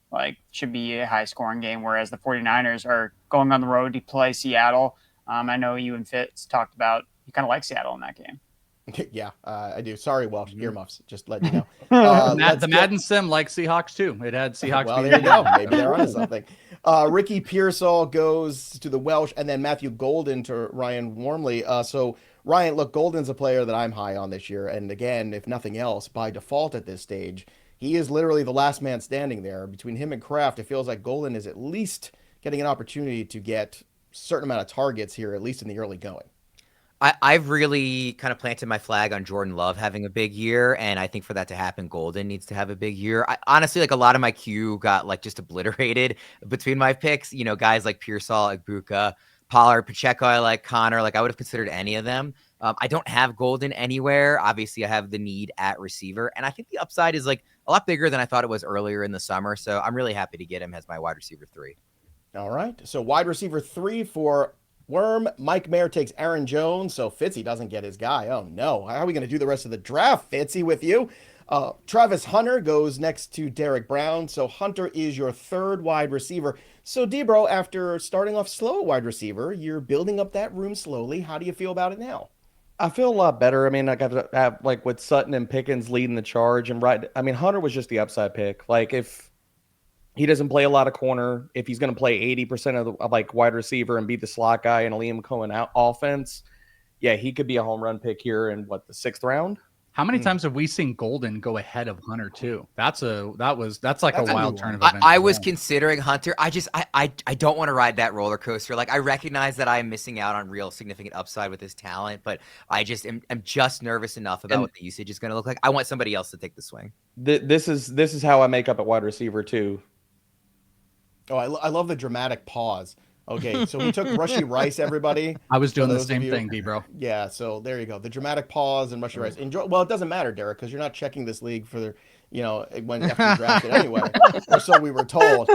should be a high scoring game, whereas the 49ers are going on the road to play Seattle. I know you and Fitz talked about, you kind of like Seattle in that game. Yeah, I do. Sorry, Welsh, earmuffs. Just letting you know. The Madden sim like Seahawks too. It had Seahawks. Well, there you go. Maybe they're onto something. Ricky Pearsall goes to the Welsh, and then Matthew Golden to Ryan Wormeli. So Ryan, look, Golden's a player that I'm high on this year, and again, if nothing else, by default at this stage, he is literally the last man standing there. Between him and Kraft, it feels like Golden is at least getting an opportunity to get a certain amount of targets here, at least in the early going. I've really kind of planted my flag on Jordan Love having a big year, and I think for that to happen, Golden needs to have a big year. Honestly, a lot of my queue got just obliterated between my picks. Guys like Pearsall, Egbuka, Pollard, Pacheco. I like Connor. I would have considered any of them. I don't have Golden anywhere. Obviously, I have the need at receiver, and I think the upside is a lot bigger than I thought it was earlier in the summer. So I'm really happy to get him as my wide receiver 3. All right. So wide receiver 3 for Worm. Mike Mayer takes Aaron Jones, so Fitzy doesn't get his guy. Oh no, how are we going to do the rest of the draft, Fitzy, with you? Travis Hunter goes next to Derek Brown, so Hunter is your third wide receiver. So Debro, after starting off slow at wide receiver, you're building up that room slowly. How do you feel about it now? I feel a lot better. I mean, I got to have, with Sutton and Pickens leading the charge, and Hunter was just the upside pick. If he doesn't play a lot of corner, if he's going to play 80% of the wide receiver and be the slot guy in a Liam Cohen offense, yeah, he could be a home run pick here in the 6th round. How many times have we seen Golden go ahead of Hunter too? That's a wild turn of events. I was considering Hunter. I don't want to ride that roller coaster. I recognize that I am missing out on real significant upside with his talent, but I just am just nervous enough about what the usage is going to look like. I want somebody else to take the swing. This is how I make up at wide receiver too. Oh, I love the dramatic pause. Okay, so we took Rushy Rice, everybody. I was doing the same thing, D-Bro. Yeah, so there you go. The dramatic pause and Rushy Rice. Well, it doesn't matter, Derek, because you're not checking this league for when after you draft it anyway, or so we were told.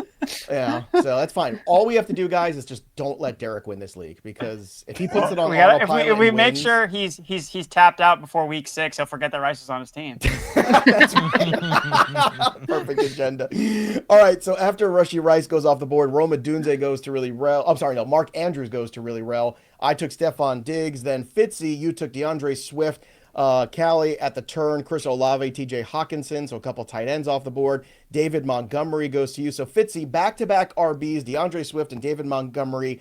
Yeah, so that's fine. All we have to do, guys, is just don't let Derek win this league, because if he puts it on autopilot, if we make sure he's tapped out before week 6, he'll forget that Rice is on his team. That's right. Perfect agenda. All right, so after Rushy Rice goes off the board, Roma Dunze goes to really Rel. I'm sorry, no, Mark Andrews goes to really Rel. I took Stephon Diggs, then Fitzy, you took DeAndre Swift. Callie at the turn, Chris Olave, TJ Hawkinson, so a couple tight ends off the board. David Montgomery goes to you. So Fitzy, back-to-back RBs, DeAndre Swift and David Montgomery.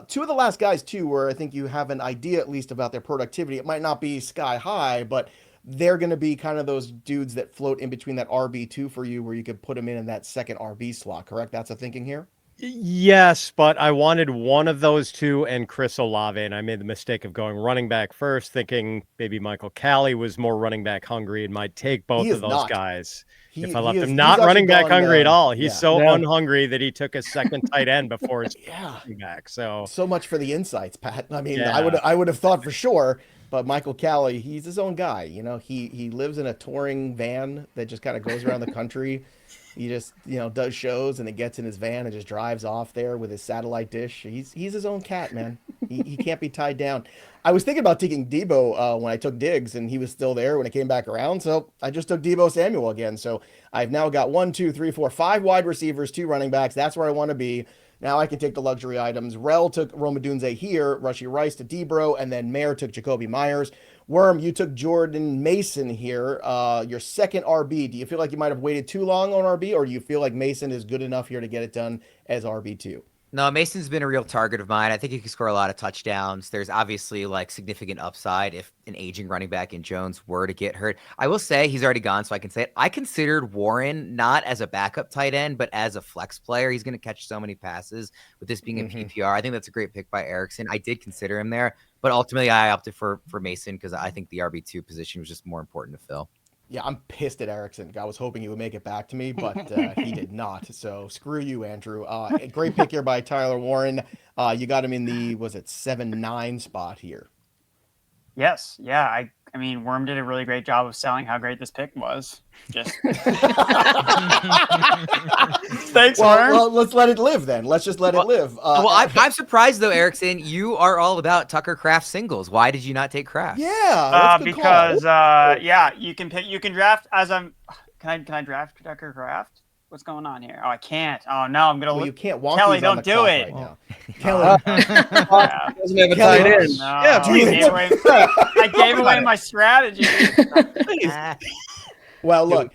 Two of the last guys, too, where I think you have an idea at least about their productivity. It might not be sky high, but they're going to be kind of those dudes that float in between that RB2 for you, where you could put them in that second RB slot, correct? That's a thinking here? Yes, but I wanted one of those two and Chris Olave, and I made the mistake of going running back first, thinking maybe Michael Calley was more running back hungry and might take both of those guys. If I left him not running back hungry at all, he's so unhungry that he took a second tight end before his running back. So much for the insights, Pat. I mean, I would have thought for sure, but Michael Calley, he's his own guy. You know, he lives in a touring van that just kind of goes around the country. He just, does shows and then gets in his van and just drives off there with his satellite dish. He's his own cat, man. He can't be tied down. I was thinking about taking Debo when I took Diggs, and he was still there when it came back around. So I just took Debo Samuel again. So I've now got 5 wide receivers, 2 running backs. That's where I want to be. Now I can take the luxury items. Rel took Rome Odunze here, Rashee Rice to Debro, and then Mayer took Jacoby Myers. Worm, you took Jordan Mason here, your second RB. Do you feel like you might have waited too long on RB, or do you feel like Mason is good enough here to get it done as RB2? No, Mason's been a real target of mine. I think he can score a lot of touchdowns. There's obviously significant upside if an aging running back in Jones were to get hurt. I will say he's already gone, so I can say it. I considered Warren not as a backup tight end, but as a flex player. He's going to catch so many passes with this being in PPR. I think that's a great pick by Erickson. I did consider him there, but ultimately I opted for Mason because I think the RB2 position was just more important to fill. Yeah, I'm pissed at Erickson. I was hoping he would make it back to me, but he did not. So screw you, Andrew. Great pick here by Tyler Warren. You got him in the, 7-9 spot here. Yes. Yeah. I mean, Worm did a really great job of selling how great this pick was. Just thanks, Worm. Well, let's let it live then. Let's just let it live. I'm surprised though, Erickson. You are all about Tucker Kraft singles. Why did you not take Kraft? Yeah, because you can pick. You can draft as I'm. Can I draft Tucker Kraft? What's going on here? Oh, I can't. Oh no, I'm gonna. You can't. Kelly, don't do it. Right now. Kelly doesn't have a tight end. No, I gave away my strategy. Well, look.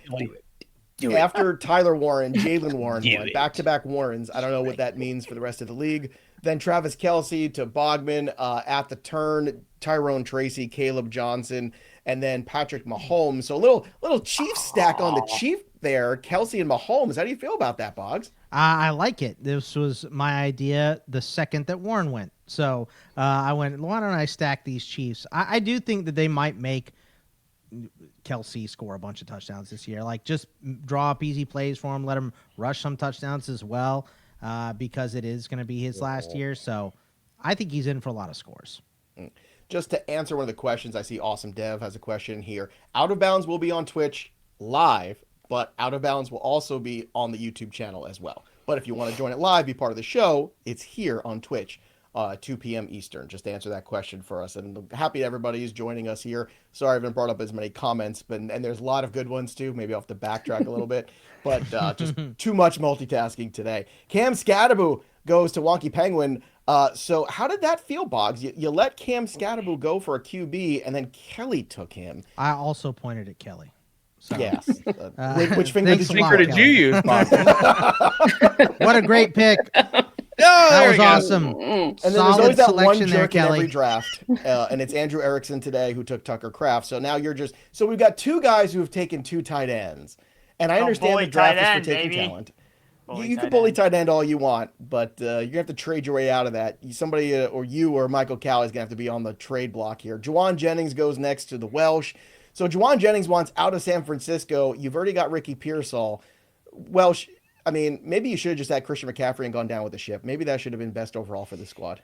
After Tyler Warren, Jalen Warren won. Back-to-back Warrens. I don't know what that means for the rest of the league. Then Travis Kelce to Bogman at the turn. Tyrone Tracy, Caleb Johnson, and then Patrick Mahomes. So a little Chief stack on the Chief there. Kelce and Mahomes. How do you feel about that, Boggs? I like it. This was my idea the second that Warren went. So I went, why don't I stack these Chiefs? I do think that they might make Kelce score a bunch of touchdowns this year. Just draw up easy plays for him. Let him rush some touchdowns as well because it is going to be his last year. So I think he's in for a lot of scores. Just to answer one of the questions, I see Awesome Dev has a question here. Out of Bounds will be on Twitch live, but Out of Bounds will also be on the YouTube channel as well. But if you want to join it live, be part of the show, it's here on Twitch. 2 p.m. Eastern, just to answer that question for us. And happy everybody is joining us here. Sorry I haven't brought up as many comments, and there's a lot of good ones too. Maybe I'll have to backtrack a little bit, but just too much multitasking today. Cam Scattaboo goes to Wonky Penguin. So how did that feel, Boggs? You let Cam Scattaboo go for a QB, and then Kelly took him. I also pointed at Kelly. So. Yes. Which finger did you use, Boggs? What a great pick. That was awesome. And then there's always that one jerk in every draft, and it's Andrew Erickson today who took Tucker Kraft. So now so we've got 2 guys who have taken 2 tight ends, and I understand the draft is for taking talent. You can bully tight end all you want, but you're gonna have to trade your way out of that. Somebody or you or Michael Calley is gonna have to be on the trade block here. Juwan Jennings goes next to the Welsh. So Juwan Jennings wants out of San Francisco. You've already got Ricky Pearsall. Welsh. I mean, maybe you should have just had Christian McCaffrey and gone down with the ship. Maybe that should have been best overall for the squad.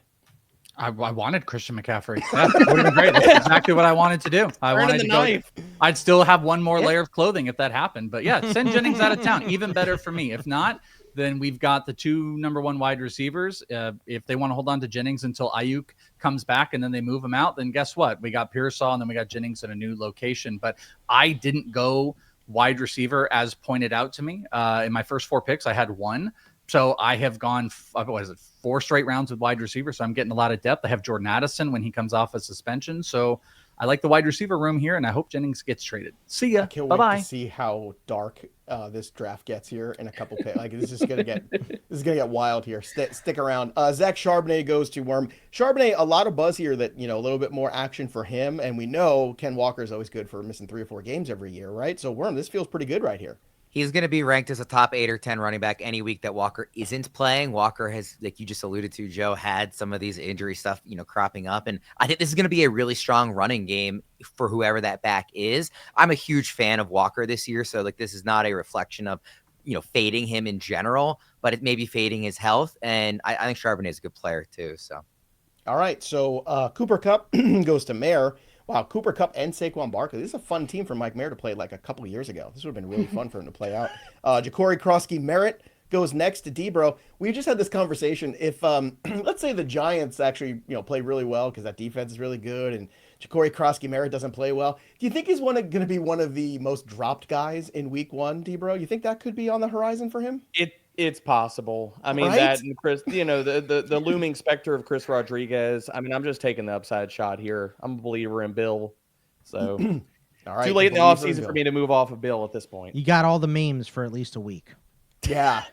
I wanted Christian McCaffrey. Yeah, would have been great. That's exactly what I wanted to do. I wanted to go. I'd still have one more layer of clothing if that happened. But yeah, send Jennings out of town. Even better for me. If not, then we've got the 2 number 1 wide receivers. If they want to hold on to Jennings until Ayuk comes back and then they move him out, then guess what? We got Pearsall and then we got Jennings in a new location. But I didn't go wide receiver as pointed out to me. In my first 4 picks, I had 1. So I have gone, 4 straight rounds with wide receiver. So I'm getting a lot of depth. I have Jordan Addison when he comes off a suspension. So I like the wide receiver room here, and I hope Jennings gets traded. See ya. I can't Bye-bye. wait to see how dark this draft gets here in a couple picks. Like this is gonna get wild here. Stick around. Zach Charbonnet goes to Worm. Charbonnet, a lot of buzz here that a little bit more action for him, and we know Ken Walker is always good for missing 3 or 4 games every year, right? So Worm, this feels pretty good right here. He's going to be ranked as a top 8 or 10 running back any week that Walker isn't playing. Walker has, like you just alluded to, Joe, had some of these injury stuff, cropping up. And I think this is going to be a really strong running game for whoever that back is. I'm a huge fan of Walker this year. So this is not a reflection of, fading him in general, but it may be fading his health. And I think Charbonnet is a good player too. So. All right. So Cooper Kupp goes to Mayer. Wow, Cooper Kupp and Saquon Barkley. This is a fun team for Mike Mayer to play like a couple years ago. This would have been really fun for him to play out. Ja'Cory Krosky-Merritt goes next to Debro. We just had this conversation. If let's say the Giants actually play really well because that defense is really good, and Ja'Cory Krosky-Merritt doesn't play well, do you think he's going to be one of the most dropped guys in Week 1, Debro? You think that could be on the horizon for him? It's possible. I mean, right? That and Chris, the looming specter of Chris Rodriguez. I mean, I'm just taking the upside shot here. I'm a believer in Bill. So, all right, too late in the offseason for me to move off of Bill at this point. You got all the memes for at least a week. Yeah.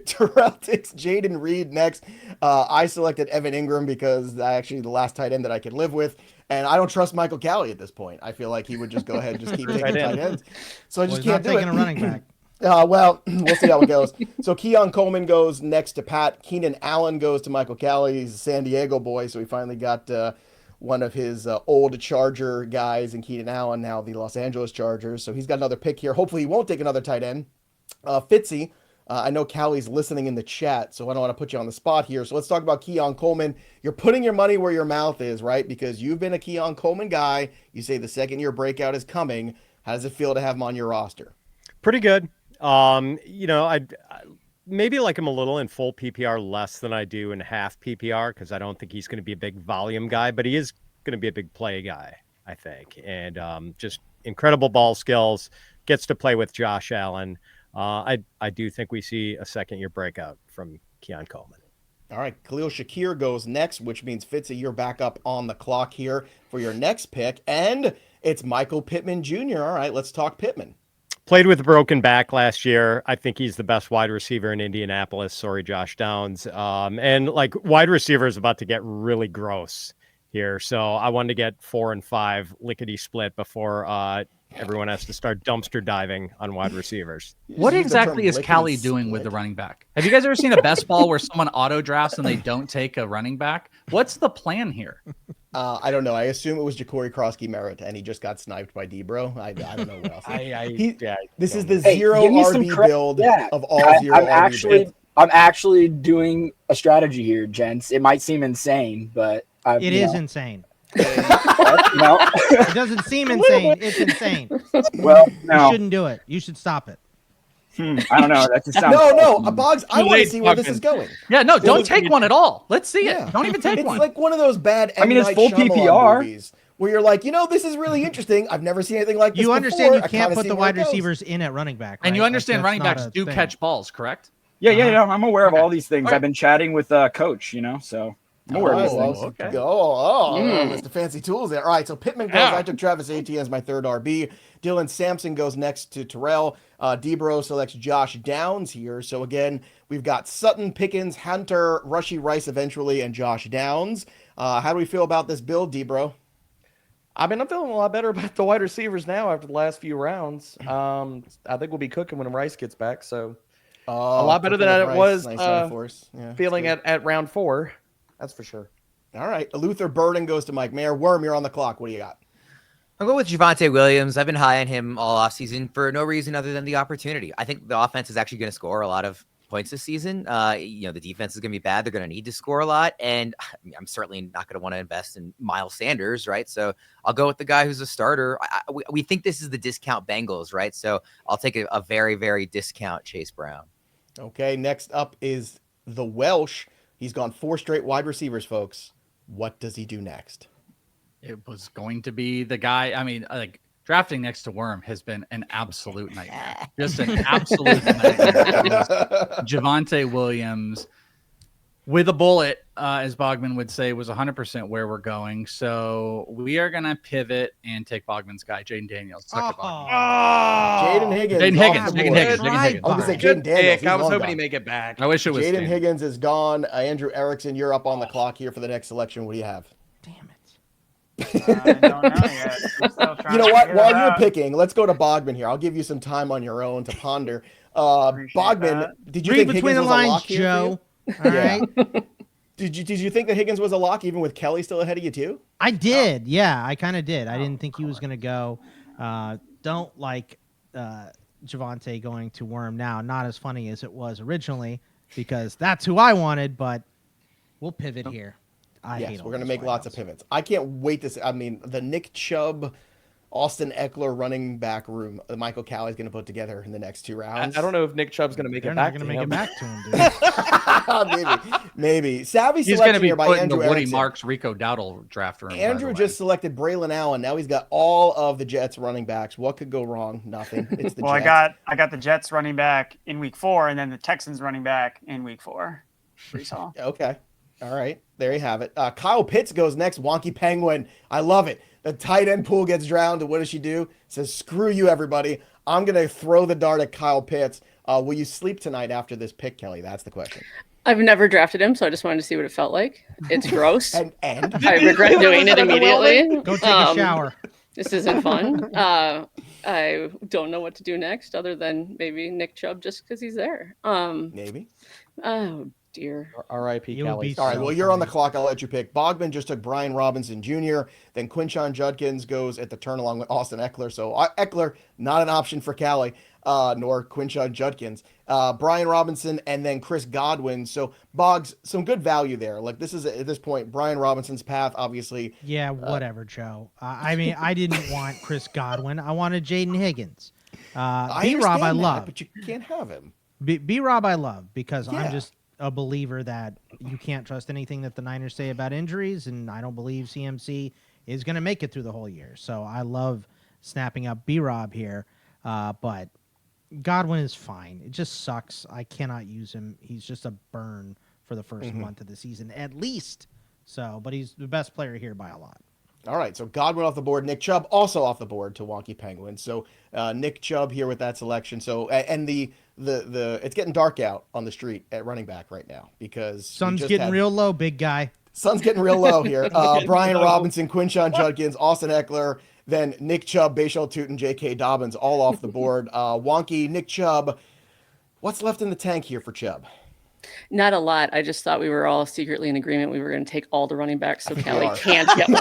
Terrell takes Jaden Reed next. I selected Evan Ingram because actually the last tight end that I could live with. And I don't trust Michael Calley at this point. I feel like he would just go ahead and just keep taking tight ends. So I just can't do it. Taking a running back. Well, we'll see how it goes. So Keon Coleman goes next to Pat. Keenan Allen goes to Michael Calley. He's a San Diego boy, so we finally got one of his old Charger guys in Keenan Allen, now the Los Angeles Chargers. So he's got another pick here. Hopefully he won't take another tight end. Fitzy, I know Callie's listening in the chat, so I don't want to put you on the spot here. So let's talk about Keon Coleman. You're putting your money where your mouth is, right? Because you've been a Keon Coleman guy. You say the second-year breakout is coming. How does it feel to have him on your roster? Pretty good. I maybe like him a little in full PPR, less than I do in half PPR, because I don't think he's going to be a big volume guy, but he is going to be a big play guy, I think. And just incredible ball skills, gets to play with Josh Allen. I do think we see a second-year breakout from Keon Coleman. All right, Khalil Shakir goes next, which means Fitzy, you're back up on the clock here for your next pick, and it's Michael Pittman Jr. All right, let's talk Pittman. Played with a broken back last year. I think he's the best wide receiver in Indianapolis. Sorry, Josh Downs. And wide receiver is about to get really gross here. So I wanted to get 4 and 5 lickety split before everyone has to start dumpster diving on wide receivers. What exactly is Cali doing with the running back? Have you guys ever seen a best ball where someone auto drafts and they don't take a running back? What's the plan here? I don't know. I assume it was Ja'Cory Krosky-Merritt, and he just got sniped by Debro. I don't know what else. This is the zero RB build of all zero RB builds. I'm actually doing a strategy here, gents. It might seem insane, but it is insane. No, it doesn't seem insane. It's insane. Well, no. You shouldn't do it. You should stop it. I don't know. That just sounds Boggs. I want to see where this is going. Yeah, no, don't take one at all. Let's see it. Don't even take one. It's like one of those bad M. it's Night full Shyamalan PPR movies where you're like, this is really interesting. I've never seen anything like this. You before. understand you can't put the wide receivers in at running back, right? And you understand running backs do catch balls, correct? Yeah. I'm aware of all these things. I've been chatting with Coach, so. No worries. Okay. Mr. Fancy Tools there. All right, so Pittman goes. I took Travis Etienne as my third RB. Dylan Sampson goes next to Terrell. Debro selects Josh Downs here. So again, we've got Sutton, Pickens, Hunter, Rashee Rice eventually, and Josh Downs. How do we feel about this build, Debro? I mean, I'm feeling a lot better about the wide receivers now after the last few rounds. I think we'll be cooking when Rice gets back. So a lot better than it was feeling at round 4. That's for sure. All right. Luther Burden goes to Mike Mayer. Worm, you're on the clock. What do you got? I'll go with Javonte Williams. I've been high on him all offseason for no reason other than the opportunity. I think the offense is actually going to score a lot of points this season. The defense is going to be bad. They're going to need to score a lot. And I'm certainly not going to want to invest in Miles Sanders, right? So I'll go with the guy who's a starter. We think this is the discount Bengals, right? So I'll take a very, very discount Chase Brown. Okay. Next up is the Welsh. He's gone 4 straight wide receivers, folks. What does he do next? It was going to be the guy. I mean, drafting next to Worm has been an absolute nightmare. Just an absolute nightmare. Javonte Williams. with a bullet, as Bogman would say, was 100% where we're going. So we are going to pivot and take Bogman's guy, Jaden Daniels. Suck it, Bogman. Jaden Higgins. Jaden Higgins. I was going to say Jaden Daniels. I was hoping he'd make it back. I wish it was Jaden Higgins is gone. Andrew Erickson, you're up on the clock here for the next selection. What do you have? Damn it. I don't know yet. I'm still trying You know to what? figure While that you're out. picking, let's go to Bogman here. I'll give you some time on your own to ponder. Bogman, that. did you Read think between Higgins the was a lines, lock here Joe. for you? All right. Did you think that Higgins was a lock even with Kelly still ahead of you too? I did. Yeah, I kind of did. I didn't think he was going to go. Don't like Javonte going to Worm now. Not as funny as it was originally because that's who I wanted, but we'll pivot here. Yes, we're going to make lots of pivots. I can't wait to see. I mean, the Nick Chubb, Austin Eckler running back room that Michael Calley's going to put together in the next 2 rounds. I don't know if Nick Chubb's going to make They're it not back. going to make it back to him, dude. Maybe. Savvy He's going to selection be here by put in Andrew the Woody Erickson. Marks, Rico Dowdle draft room. Andrew just selected Braylon Allen. Now he's got all of the Jets running backs. What could go wrong? Nothing. It's the Well, Jets. I got the Jets running back in week 4, and then the Texans running back in week 4. Breece Hall. Okay. All right. There you have it. Kyle Pitts goes next. Wonky Penguin. I love it. The tight end pool gets drowned. And what does she do? Says, screw you, everybody. I'm going to throw the dart at Kyle Pitts. Will you sleep tonight after this pick, Kelly? That's the question. I've never drafted him, so I just wanted to see what it felt like. It's gross. And I regret doing it immediately. Go take a shower. This isn't fun. I don't know what to do next other than maybe Nick Chubb just because he's there. Maybe. Oh, dear. R.I.P. It would Kelly. be All right. so Well, you're on the funny. clock. I'll let you pick. Bogman just took Brian Robinson Jr. Then Quinshon Judkins goes at the turn along with Austin Eckler. So Eckler, not an option for Callie, nor Quinshon Judkins. Brian Robinson and then Chris Godwin. So Boggs, some good value there. Like this is at this point, Brian Robinson's path, obviously. Yeah, whatever, Joe. I mean, I didn't want Chris Godwin. I wanted Jaden Higgins. B-Rob, I love. But you can't have him. B-Rob, I love because Yeah. I'm just a believer that you can't trust anything that the Niners say about injuries, and I don't believe CMC is going to make it through the whole year. So I love snapping up B-Rob here, but Godwin is fine. It just sucks. I cannot use him. He's just a burn for the first month of the season, at least. So, but he's the best player here by a lot. All right, so Godwin off the board. Nick Chubb also off the board to Wonky Penguin. So Nick Chubb here with that selection. So and the it's getting dark out on the street at running back right now because Sun's getting real low, big guy. Sun's getting real low here. Brian Robinson, Quinshon Judkins, Austin Eckler, then Nick Chubb, Bashal Tootin, J.K. Dobbins all off the board. Wonky, Nick Chubb. What's left in the tank here for Chubb? Not a lot. I just thought we were all secretly in agreement we were going to take all the running backs so Kelly are. can't get one.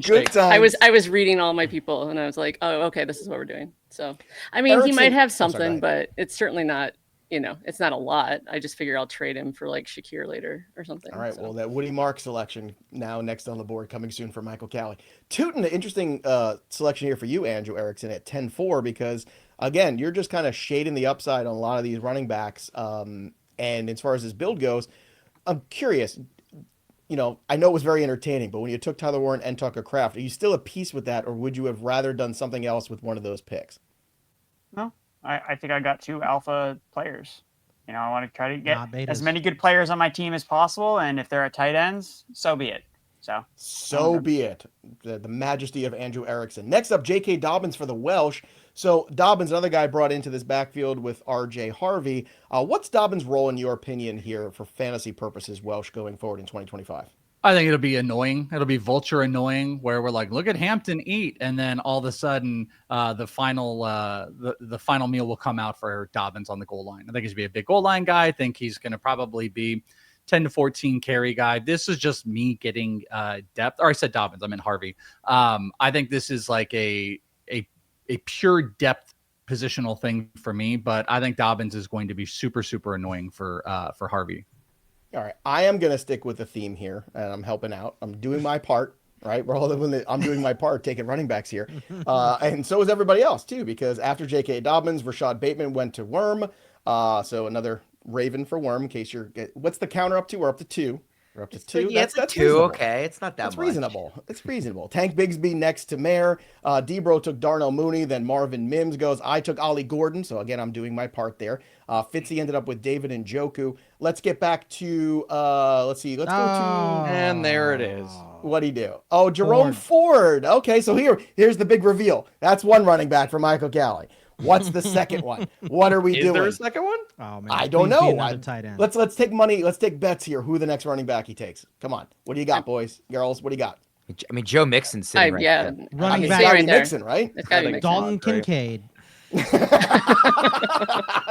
Good times. I was reading all my people and I was like, oh, okay, this is what we're doing. So, I mean, he Erickson- might have I'm sorry, something, go ahead. but it's certainly not, it's not a lot. I just figure I'll trade him for like Shakir later or something. All right, so. well, that Woody Mark selection now next on the board coming soon for Michael Callie. Tootin, an interesting selection here for you, Andrew Erickson, at 10-4 because, again, you're just kind of shading the upside on a lot of these running backs. And as far as his build goes, I'm curious. I know it was very entertaining, but when you took Tyler Warren and Tucker Kraft, are you still at peace with that, or would you have rather done something else with one of those picks? No, I think I got 2 alpha players. I want to try to Not get betas. as many good players on my team as possible, and if they're at tight ends, so be it. So be it. The majesty of Andrew Erickson. Next up, J.K. Dobbins for the Welsh. So Dobbins, another guy brought into this backfield with R.J. Harvey. What's Dobbins' role, in your opinion, here for fantasy purposes, Welsh, going forward in 2025? I think it'll be annoying. It'll be vulture annoying where we're like, look at Hampton eat. And then all of a sudden the final meal will come out for Dobbins on the goal line. I think he's going to be a big goal line guy. I think he's going to probably be 10 to 14 carry guy. This is just me getting depth. Or I said Dobbins, I meant Harvey. I think this is like a pure depth positional thing for me, but I think Dobbins is going to be super, super annoying for Harvey. All right, I am going to stick with the theme here, and I'm helping out. I'm doing my part, right? I'm doing my part, taking running backs here. And so is everybody else, too, because after J.K. Dobbins, Rashad Bateman went to Worm. So another Raven for Worm, in case what's the counter up to? We're up to 2, You're up to 2. Yeah, that's 2. Reasonable. Okay, it's not that That's much. Reasonable. It's reasonable. Tank Bigsby next to Mare. Debro took Darnell Mooney. Then Marvin Mims goes. I took Ollie Gordon. So again, I'm doing my part there. Fitzy ended up with David Njoku. Let's get back to. Let's see. Let's go to. And there it is. What'd he do? Oh, Jerome Ford. Okay, so here's the big reveal. That's one running back for Michael Galley. What's the second one? What are we doing? Is there a second one? Oh man, I don't know. Tight end. Let's take money. Let's take bets here. Who the next running back he takes? Come on. What do you got, boys, girls? What do you got? I mean, Joe Mixon's sitting right there. Running back. Right Mixon, right? It's gotta be Mixon. Dalton Kincaid.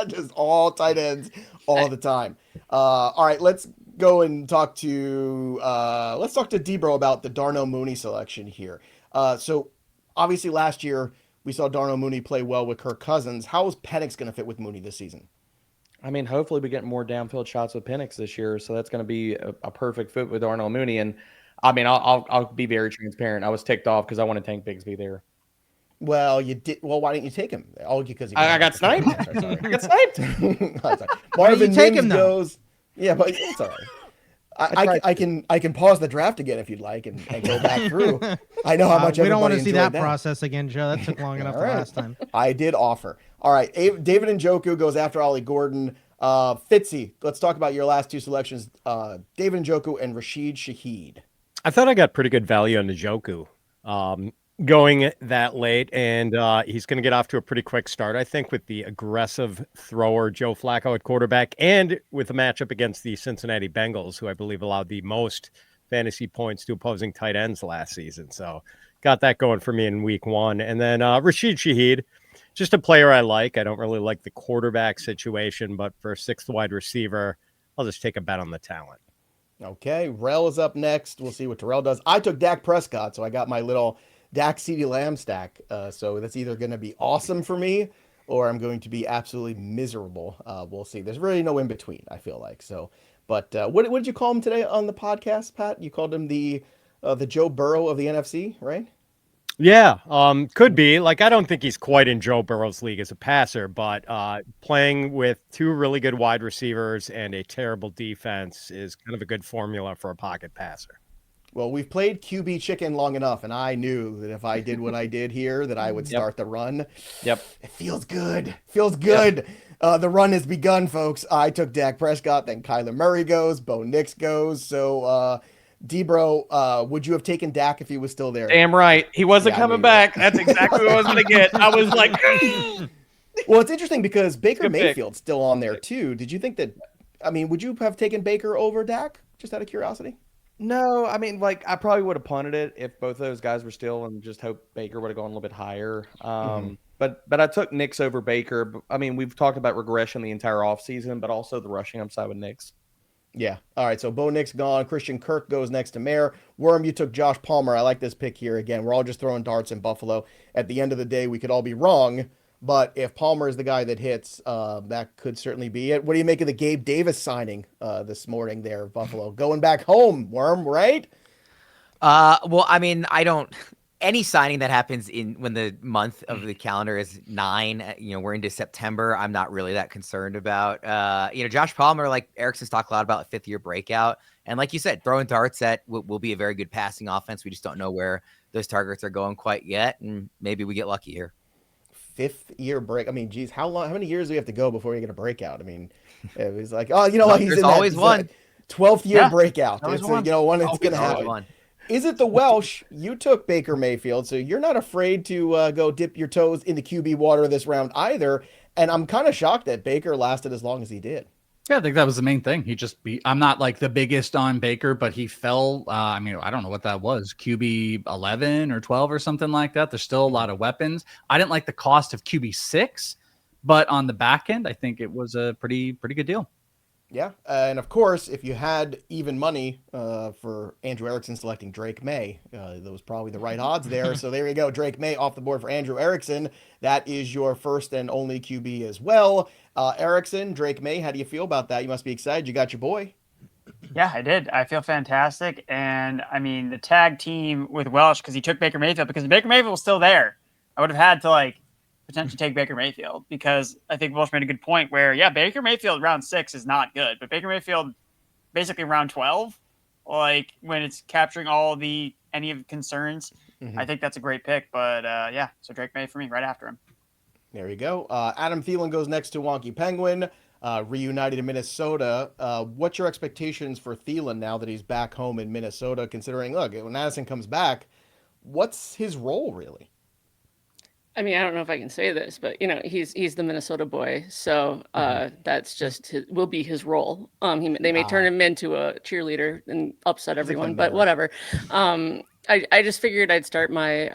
Just all tight ends all the time. All right, let's go and talk to Debro about the Darnell Mooney selection here. So obviously last year we saw Darnell Mooney play well with Kirk Cousins. How is Penix going to fit with Mooney this season? I mean, hopefully we get more downfield shots with Penix this year, so that's going to be a perfect fit with Darnell Mooney. And I mean, I'll be very transparent. I was ticked off because I wanted Tank Bigsby there. Well, you did. Well, why didn't you take him? Oh, because I got sniped. Sorry. I got sniped. Marvin take Mims him, though? goes. Yeah, but it's all right. I can pause the draft again if you'd like and go back through. I know how much we don't want to everybody see that enjoyed process again, Joe. That took long enough the last time. I did offer. All right, David Njoku goes after Ollie Gordon. Fitzy, let's talk about your last two selections. David Njoku and Rashid Shaheed. I thought I got pretty good value on Njoku going that late, and he's going to get off to a pretty quick start, I think, with the aggressive thrower Joe Flacco at quarterback and with the matchup against the Cincinnati Bengals, who I believe allowed the most fantasy points to opposing tight ends last season. So got that going for me in week 1. And then Rashid Shaheed, just a player I like. I don't really like the quarterback situation, but for a 6th wide receiver, I'll just take a bet on the talent. Okay, Rel is up next. We'll see what Terrell does. I took Dak Prescott, so I got my little Dak CeeDee Lamb stack. So that's either going to be awesome for me or I'm going to be absolutely miserable. We'll see. There's really no in between, I feel like. So, but what did you call him today on the podcast, Pat? You called him the Joe Burrow of the NFC, right? Yeah, could be. Like, I don't think he's quite in Joe Burrow's league as a passer, but playing with 2 really good wide receivers and a terrible defense is kind of a good formula for a pocket passer. Well, we've played QB chicken long enough, and I knew that if I did what I did here, that I would start the run. Yep. It feels good. Feels good. Yep. The run has begun, folks. I took Dak Prescott, then Kyler Murray goes, Bo Nix goes. So, Debro, would you have taken Dak if he was still there? Damn right. He wasn't coming back. That's exactly what I was going to get. I was like, well, it's interesting because Baker Mayfield's still on there too. Did you think that, I mean, would you have taken Baker over Dak? Just out of curiosity? No, I mean, like, I probably would have punted it if both of those guys were still and just hope Baker would have gone a little bit higher. But I took Nix over Baker. I mean, we've talked about regression the entire offseason, but also the rushing upside with Nix. Yeah. All right. So Bo Nix gone. Christian Kirk goes next to Mare. Worm, you took Josh Palmer. I like this pick here. Again, we're all just throwing darts in Buffalo. At the end of the day, we could all be wrong. But if Palmer is the guy that hits, that could certainly be it. What do you make of the Gabe Davis signing this morning there, Buffalo? Going back home, Worm, right? Well, I mean, any signing that happens when the month of the calendar is 9, we're into September, I'm not really that concerned about. Josh Palmer, like Erickson's talked a lot about, a 5th-year breakout. And like you said, throwing darts at will be a very good passing offense. We just don't know where those targets are going quite yet. And maybe we get lucky here. 5th-year break. I mean, geez, how many years do we have to go before we get a breakout? I mean, it was like, oh, he's there's always one 12th year breakout. It's one it's going to happen. Is it the Welsh? You took Baker Mayfield, so you're not afraid to go dip your toes in the QB water this round either. And I'm kind of shocked that Baker lasted as long as he did. Yeah, I think that was the main thing. I'm not like the biggest on Baker, but he fell. I don't know what that was, QB 11 or 12 or something like that. There's still a lot of weapons. I didn't like the cost of QB 6, but on the back end, I think it was a pretty good deal. Yeah, and of course, if you had even money for Andrew Erickson selecting Drake May, that was probably the right odds there. So there you go, Drake May off the board for Andrew Erickson. That is your first and only QB as well. Erickson, Drake May, how do you feel about that? You must be excited. You got your boy. Yeah, I did. I feel fantastic. And I mean, the tag team with Welsh, because he took Baker Mayfield, because Baker Mayfield was still there. I would have had to potentially take Baker Mayfield, because I think Welsh made a good point where, Baker Mayfield round 6 is not good, but Baker Mayfield basically round 12, like when it's capturing any of the concerns. I think that's a great pick. But yeah, so Drake May for me right after him. There you go. Adam Thielen goes next to Wonky Penguin, reunited in Minnesota. What's your expectations for Thielen now that he's back home in Minnesota, considering, look, when Addison comes back, what's his role really? I mean, I don't know if I can say this, but he's the Minnesota boy, so that's just will be his role. They may turn him into a cheerleader and upset everyone, but whatever. I just figured I'd start my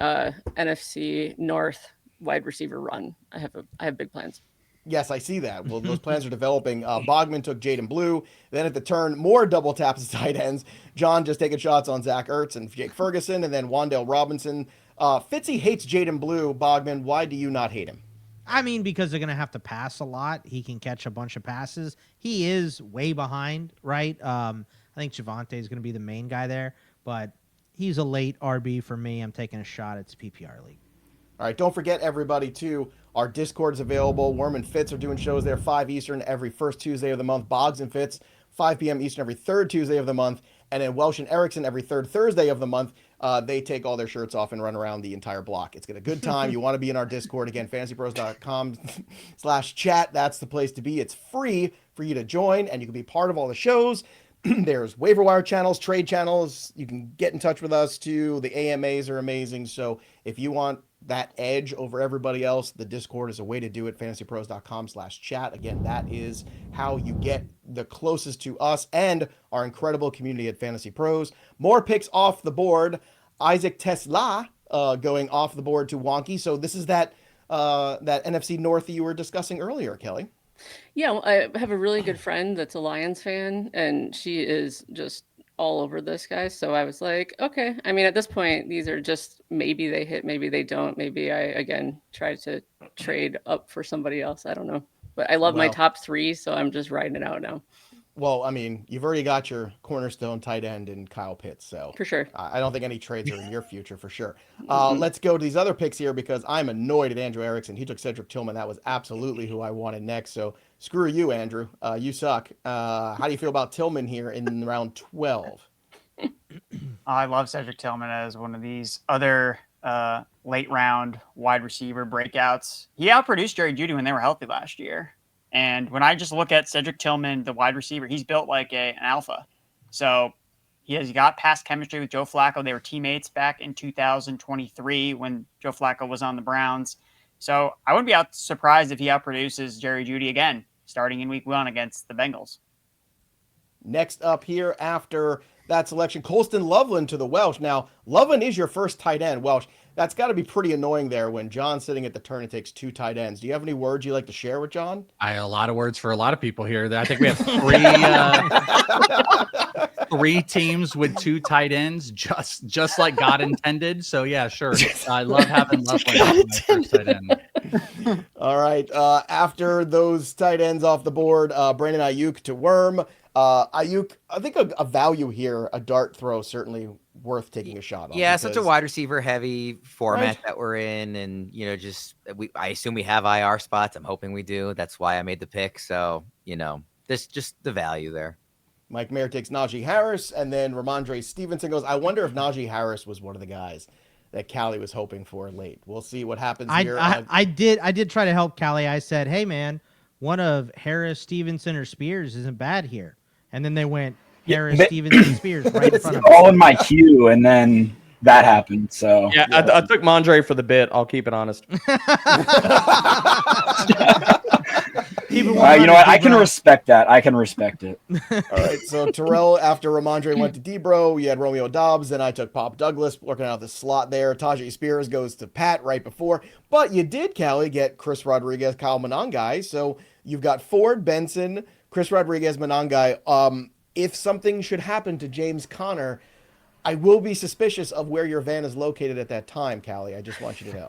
NFC North wide receiver run. I have big plans. Yes, I see that. Well, those plans are developing. Bogman took Jaden Blue. Then at the turn, more double taps as tight ends. John just taking shots on Zach Ertz and Jake Ferguson, and then Wan'Dale Robinson. Fitzy hates Jaden Blue. Bogman, why do you not hate him? I mean, because they're going to have to pass a lot. He can catch a bunch of passes. He is way behind, right? I think Javonte is going to be the main guy there, but he's a late RB for me. I'm taking a shot at PPR league. All right, don't forget, everybody, too, our Discord is available. Worm and Fitz are doing shows there 5 Eastern every first Tuesday of the month. Boggs and Fitz, 5 p.m. Eastern every third Tuesday of the month. And then Welsh and Erickson every third Thursday of the month. They take all their shirts off and run around the entire block. It's a good time. You want to be in our Discord. Again, fantasypros.com/chat. That's the place to be. It's free for you to join, and you can be part of all the shows. There's waiver wire channels, trade channels. You can get in touch with us, too. The AMAs are amazing. So if you want that edge over everybody else, the Discord is a way to do it. fantasypros.com/chat. Again, that is how you get the closest to us and our incredible community at Fantasy Pros. More picks off the board. Isaac Tesla going off the board to Wonky. So this is that NFC North that you were discussing earlier, Kelly. Yeah, well, I have a really good friend that's a Lions fan, and she is just all over this guy. So I was like, okay. I mean, at this point, these are just maybe they hit, maybe they don't. Maybe I, again, try to trade up for somebody else. I don't know. But I love my top three, so I'm just riding it out now. Well, I mean, you've already got your cornerstone tight end in Kyle Pitts, so for sure. I don't think any trades are in your future for sure. Let's go to these other picks here because I'm annoyed at Andrew Erickson. He took Cedric Tillman. That was absolutely who I wanted next. So screw you, Andrew. You suck. How do you feel about Tillman here in round 12? I love Cedric Tillman as one of these other late round wide receiver breakouts. He outproduced Jerry Jeudy when they were healthy last year. And when I just look at Cedric Tillman, the wide receiver, he's built like an alpha. So he got past chemistry with Joe Flacco. They were teammates back in 2023 when Joe Flacco was on the Browns. So I wouldn't be surprised if he outproduces Jerry Jeudy again, starting in week 1 against the Bengals. Next up here after that selection, Colston Loveland to the Welsh. Now, Loveland is your first tight end, Welsh. That's got to be pretty annoying there when John's sitting at the turn and takes 2 tight ends. Do you have any words you'd like to share with John? I have a lot of words for a lot of people here. I think we have 3 teams with 2 tight ends, just like God intended. So yeah, sure. I love having Loveland as my first tight end. All right. After those tight ends off the board, Brandon Ayuk to Worm. Ayuk, I think a value here, a dart throw, certainly worth taking a shot on. Yeah, such a wide receiver heavy format that we're in, and I assume we have IR spots. I'm hoping we do. That's why I made the pick. So this just the value there. Mike Mayer takes Najee Harris, and then Ramondre Stevenson goes. I wonder if Najee Harris was one of the guys that Callie was hoping for late. We'll see what happens here. I did try to help Callie. I said, hey man, one of Harris, Stevenson, or Spears isn't bad here. And then they went Harris, Stevenson, Spears right in front of all in my queue, and then that happened. So yeah. I took Mondre for the bit. I'll keep it honest. You know what? I can respect that. I can respect it. All right. So Terrell, after Ramondre went to Debro, you had Romeo Dobbs. Then I took Pop Douglas, working out the slot there. Tajay Spears goes to Pat right before. But you did, Callie, get Chris Rodriguez, Kyle Monangai. So you've got Ford, Benson, Chris Rodriguez, Monangai. If something should happen to James Conner, I will be suspicious of where your van is located at that time, Callie. I just want you to know.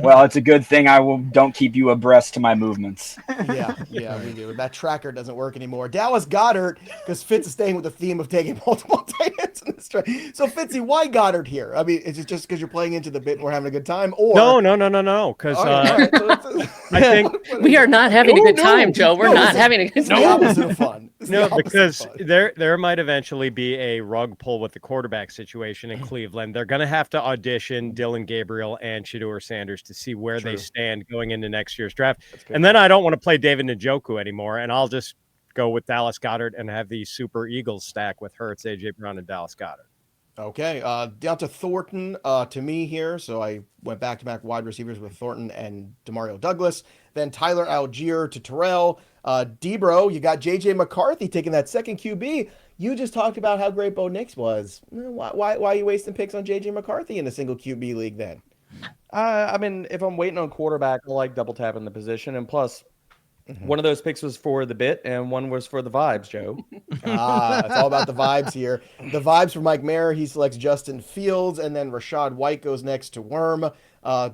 Well, it's a good thing don't keep you abreast to my movements. Yeah, we do. That tracker doesn't work anymore. Dallas Goedert, because Fitz is staying with the theme of taking multiple tight ends in this draft. So, Fitzy, why Goddard here? I mean, is it just because you're playing into the bit and we're having a good time? Or No. Because I think we are not having a good time, Joe. We're not having a good time. The opposite of fun. No, because there might eventually be a rug pull with the quarterback situation in Cleveland. They're going to have to audition Dylan Gabriel and Shedeur Sanders to see where they stand going into next year's draft. And then I don't want to play David Njoku anymore, and I'll just go with Dallas Goedert and have the Super Eagles stack with Hurts, A.J. Brown, and Dallas Goedert. Okay, down to Thornton to me here. So I went back-to-back wide receivers with Thornton and Demario Douglas. Then Tyler Algier to Terrell. Debro, you got J.J. McCarthy taking that second QB. You just talked about how great Bo Nix was. Why are you wasting picks on J.J. McCarthy in a single QB league then? I mean, if I'm waiting on quarterback, I like double tapping the position. And plus, one of those picks was for the bit and one was for the vibes, Joe. It's all about the vibes here. The vibes for Mike Mayer. He selects Justin Fields, and then Rashad White goes next to Worm,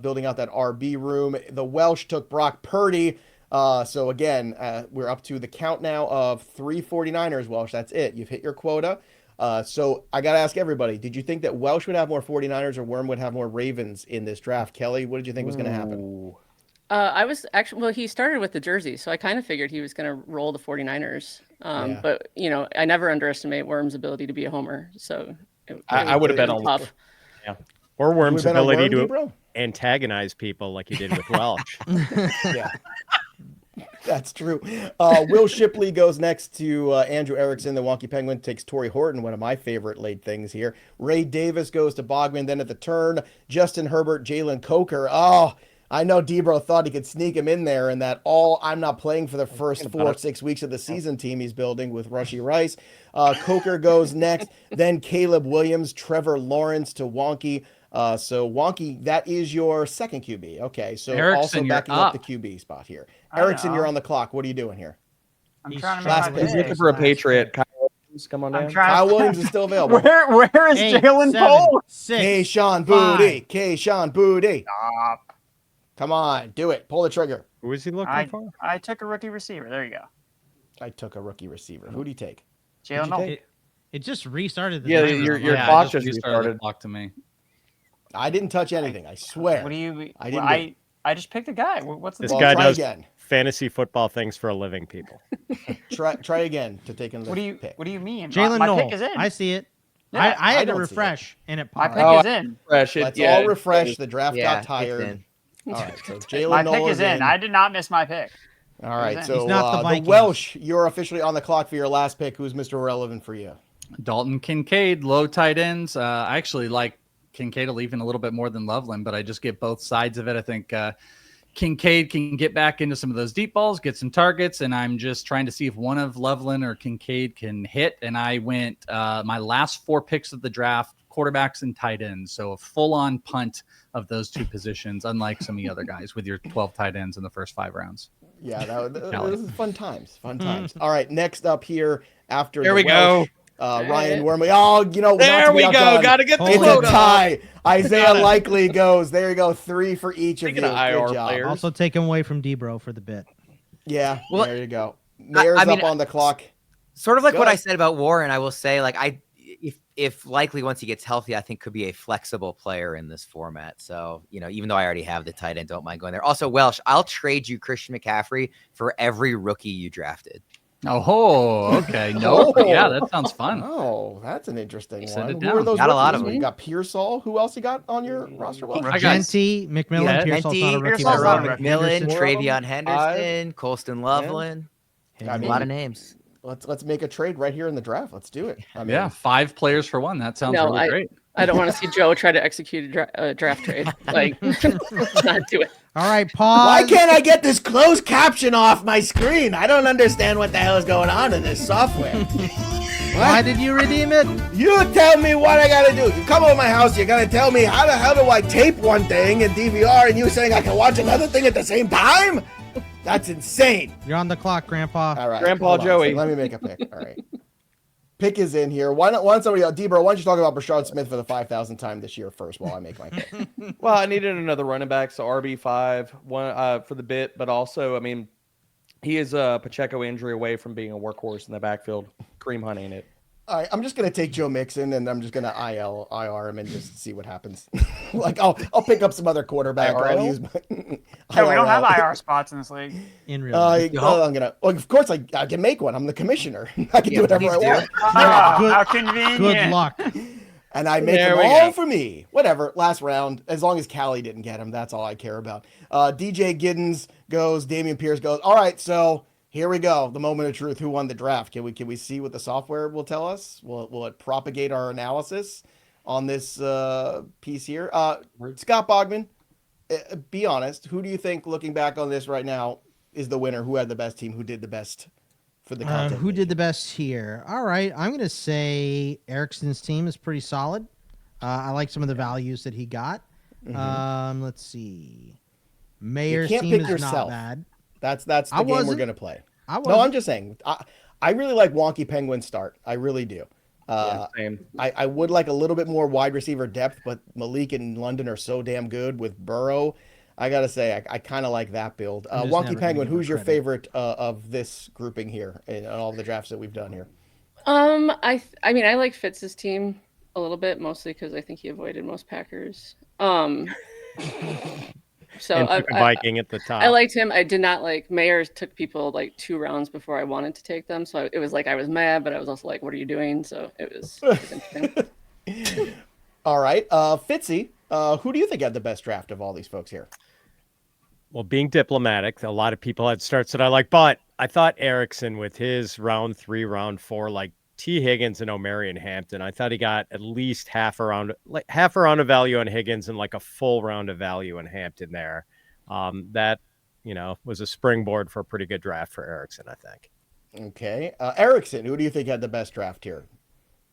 building out that RB room. The Welsh took Brock Purdy. So again, we're up to the count now of 3 49ers, Welsh. That's it. You've hit your quota. So I got to ask everybody, did you think that Welsh would have more 49ers or Worm would have more Ravens in this draft? Kelly, what did you think was going to happen? I was actually, well, he started with the jersey, so I kind of figured he was going to roll the 49ers. But, I never underestimate Worm's ability to be a homer. So I would have bet on tough. Yeah. Or Worm's ability to Bro? antagonize people like he did with Welch. Yeah. That's true. Will Shipley goes next to Andrew Erickson. The Wonky Penguin takes Torrey Horton, one of my favorite late things here. Ray Davis goes to Bogman. Then at the turn, Justin Herbert, Jalen Coker. Oh, I know Debro thought he could sneak him in there, and that I'm not playing for the first 4 or 6 weeks of the season team he's building with Rushy Rice. Coker goes next. Then Caleb Williams, Trevor Lawrence to Wonky. So Wonky, that is your second QB. Okay, so Erickson, also backing up the QB spot here. Erickson, you're on the clock. What are you doing here? I'm trying to last make my pick. He's looking for a Patriot. Kyle Williams, come on down. Kyle Williams is still available. Where is 8, Jalen 7, Poe? 6, Kayshawn 5. Booty. Kayshawn Booty. Stop. Come on, do it. Pull the trigger. Who is he looking for? I took a rookie receiver. There you go. I took a rookie receiver. Who do you take? Jalen Noel. It just restarted. The Yeah, timer. your Yeah, clock I just restarted. the clock to me. I didn't touch anything. I swear. What do you? I didn't. I just picked a guy. What's the This Well, guy try does again. fantasy football things for a living, people. Try again to take another What do you? pick. What do you mean? Jalen my Knoll. pick is in. I see it. Yeah, I had to don't see refresh, and it My popped. pick is in. Fresh it, Let's yeah. all refresh. The draft Yeah, got it's tired. in. All right, so Jalen My Knoll pick is in. I did not miss my pick. All right, He's so not the the Vikings. Welsh, you're officially on the clock for your last pick. Who's Mr. Relevant for you? Dalton Kincaid, low tight ends. I actually like Kincaid even a little bit more than Loveland, but I just get both sides of it. I think Kincaid can get back into some of those deep balls, get some targets, and I'm just trying to see if one of Loveland or Kincaid can hit. And I went my last 4 picks of the draft, quarterbacks and tight ends. So a full-on punt of those 2 positions, unlike some of the other guys with your 12 tight ends in the first 5 rounds. Yeah, this is fun times. Fun times. All right, next up here after There the we Welsh, go. Ryan Wormeli. Oh, There we go. Got to get the It's a quota. tie. Isaiah Likely goes. There you go. 3 for each of you. Speaking of IR Good job. players. Also taken away from Debro for the bit. Yeah, Well, there you go. Mayer's I mean, up on the clock. Sort of like Go what I ahead. said about Warren, I will say, like, if Likely once he gets healthy, I think could be a flexible player in this format. So, even though I already have the tight end, don't mind going there. Also, Welsh, I'll trade you Christian McCaffrey for every rookie you drafted. Oh, okay. No, yeah, that sounds fun. Oh, that's an interesting Send one. it Who down. are those Got a lot rookies? of them. You got Pearsall. Who else you got on your roster? Well, I got Genti, McMillan, Yeah, Pearsall's not a Genti, rookie. Pearsall's not a Tyrone rookie. McMillan, Henderson. Travion Henderson, Colston Loveland. I A mean, lot of names. let's make a trade right here in the draft. Let's do it. I mean, Yeah, 5 players for one. That sounds really great. I don't want to see Joe try to execute a draft trade. Like, let's not do it. All right, pause. Why can't I get this closed caption off my screen? I don't understand what the hell is going on in this software. Why did you redeem it? You tell me what I gotta do. You come over my house, you're gonna tell me how the hell do I tape one thing in DVR and you saying I can watch another thing at the same time? That's insane. You're on the clock, Grandpa. All right. Grandpa hold on a Joey. second. Let me make a pick. All right. Pick is in here. Why don't somebody else? Debro, why don't you talk about Brashard Smith for the 5,000th time this year first while I make my pick? Well, I needed another running back, so RB5 one for the bit, but also, I mean, he is a Pacheco injury away from being a workhorse in the backfield. Cream honey in it. All right, I'm just gonna take Joe Mixon and I'm just gonna IR him and just see what happens. Like I'll pick up some other quarterback. I'll use my No, we don't have IR spots in this league. In real life. I'm gonna. Well, of course I can make one. I'm the commissioner. I can do whatever I want. How convenient. Good luck. And I make them all for me. Whatever. Last round. As long as Callie didn't get him, that's all I care about. DJ Giddens goes. Damian Pierce goes. All right, so here we go. The moment of truth. Who won the draft? Can we see what the software will tell us? Will it propagate our analysis on this piece here? Scott Bogman, be honest. Who do you think, looking back on this right now, is the winner? Who had the best team? Who did the best for the content? Who did the best here? All right, I'm going to say Erickson's team is pretty solid. I like some of the values that he got. Let's see. Mayer's team is not bad. That's the game we're going to play. No, I'm just saying. I really like Wonky Penguin's start. I really do. Same. I would like a little bit more wide receiver depth, but Malik and London are so damn good with Burrow. I got to say, I kind of like that build. Wonky Penguin, who's your favorite of this grouping here in all the drafts that we've done here? I mean, I like Fitz's team a little bit, mostly because I think he avoided most Packers. So Viking at the top. I liked him. I did not like Mayer. Took people like 2 rounds before I wanted to take them. So it was like I was mad, but I was also like, "What are you doing?" So it was interesting. All right, Fitzy, who do you think had the best draft of all these folks here? Well, being diplomatic, a lot of people had starts that I like, but I thought Erickson with his round 3, round 4, like T. Higgins and O'Mary and Hampton, I thought he got at least half a round of value on Higgins and like a full round of value in Hampton there. That, was a springboard for a pretty good draft for Erickson, I think. Okay. Erickson, who do you think had the best draft here?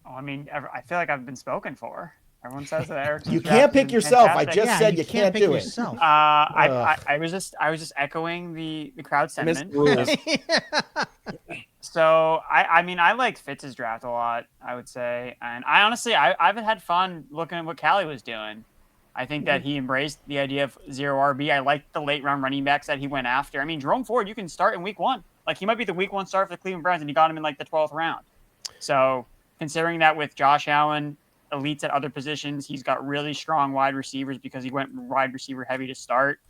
Oh, I mean, I feel like I've been spoken for. Everyone says that Erickson. You can't pick yourself. Fantastic. I just said you can't do it. Yourself. I was just echoing the crowd sentiment. So I mean, I liked Fitz's draft a lot, I would say, and I honestly I've had fun looking at what Callie was doing. I think that he embraced the idea of 0 RB. I liked the late round running backs that he went after. I mean, Jerome Ford, you can start in week 1. Like, he might be the week 1 start for the Cleveland Browns, and you got him in like the 12th round. So considering that with Josh Allen, elites at other positions, he's got really strong wide receivers because he went wide receiver heavy to start.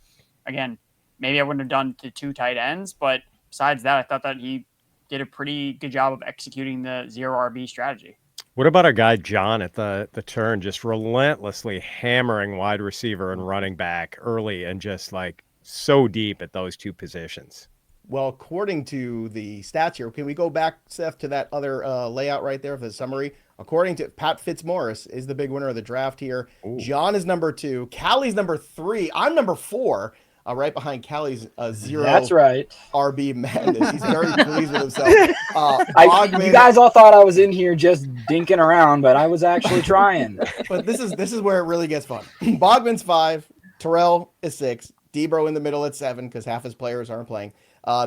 Again, maybe I wouldn't have done the 2 tight ends, but besides that, I thought that he did a pretty good job of executing the 0 RB strategy. What about our guy John at the turn, just relentlessly hammering wide receiver and running back early and just like so deep at those 2 positions? Well, according to the stats here, can we go back, Seth, to that other layout right there for the summary? According to Pat Fitzmaurice is the big winner of the draft here. Ooh. John is number 2. Callie's number 3. I'm number 4. Right behind Callie's 0. That's right. RB madness. He's very pleased with himself. You guys all thought I was in here just dinking around, but I was actually trying. But this is where it really gets fun. Bogman's 5. Terrell is 6. Debro in the middle at 7 because half his players aren't playing.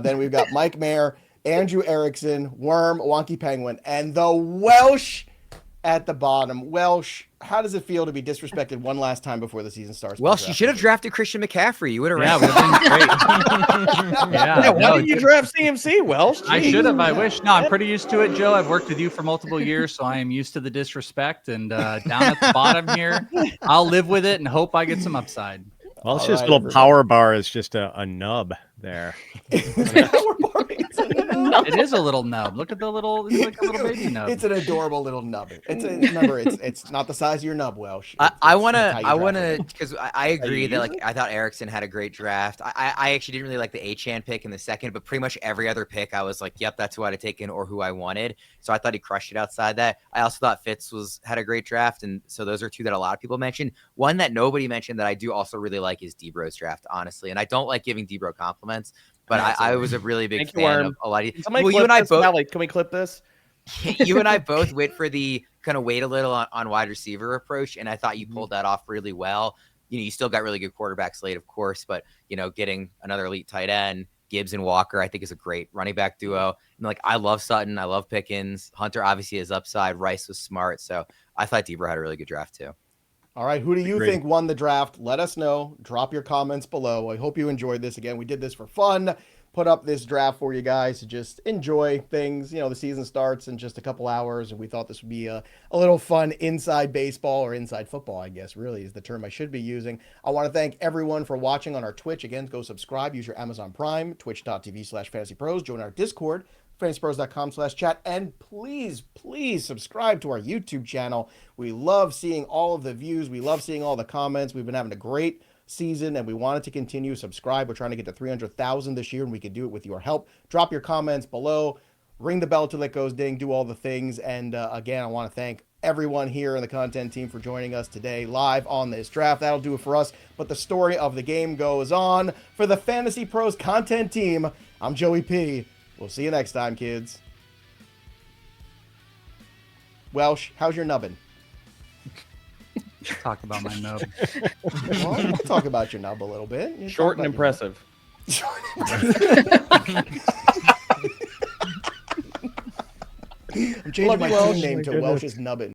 Then we've got Mike Mayer, Andrew Erickson, Worm, Wonky Penguin, and the Welsh at the bottom. Welsh, how does it feel to be disrespected one last time before the season starts? Welsh, you should have drafted Christian McCaffrey. You would have would have been great. Why didn't you draft CMC, Welsh? I should have. I wish. No, I'm pretty used to it, Joe. I've worked with you for multiple years, so I am used to the disrespect. And down at the bottom here, I'll live with it and hope I get some upside. Well, it's just little power bar is just a nub there. It is a little nub. Look at the little, it's like a little baby nub. It's an adorable little nub. It's not the size of your nub, Welsh. I want to, because I agree that like I thought Erickson had a great draft. I actually didn't really like the Achane pick in the second, but pretty much every other pick I was like, yep, that's who I'd have taken or who I wanted. So I thought he crushed it outside that. I also thought Fitz had a great draft, and so those are 2 that a lot of people mentioned. One that nobody mentioned that I do also really like is Debro's draft, honestly, and I don't like giving Debro compliments. But I was a really big fan of a lot of. Well, you and I both. Can we clip this? You and I both went for the kind of wait a little on wide receiver approach, and I thought you pulled that off really well. You still got really good quarterbacks late, of course, but getting another elite tight end, Gibbs and Walker, I think is a great running back duo. And like I love Sutton, I love Pickens. Hunter obviously has upside. Rice was smart, so I thought Debro had a really good draft too. All right, who do you think won the draft? Let us know. Drop your comments below. I hope you enjoyed this. Again, we did this for fun. put up this draft for you guys to just enjoy things. The season starts in just a couple hours, and we thought this would be a little fun inside baseball, or inside football, I guess, really is the term I should be using. I want to thank everyone for watching on our Twitch. Again, go subscribe, use your Amazon Prime, twitch.tv/fantasypros, join our Discord, fantasypros.com/chat, and please subscribe to our YouTube channel. We love seeing all of the views. We love seeing all the comments. We've been having a great season, and we want it to continue. Subscribe. We're trying to get to 300,000 this year, and we can do it with your help. Drop your comments below. Ring the bell till it goes ding. Do all the things. And again, I want to thank everyone here in the content team for joining us today live on this draft. That'll do it for us, but the story of the game goes on. For the Fantasy Pros content team, I'm Joey P. We'll see you next time, kids. Welsh, how's your nubbin? Talk about my nub. Well, we'll talk about your nub a little bit. Short and impressive. I'm changing my team name to Welsh's Nubbin.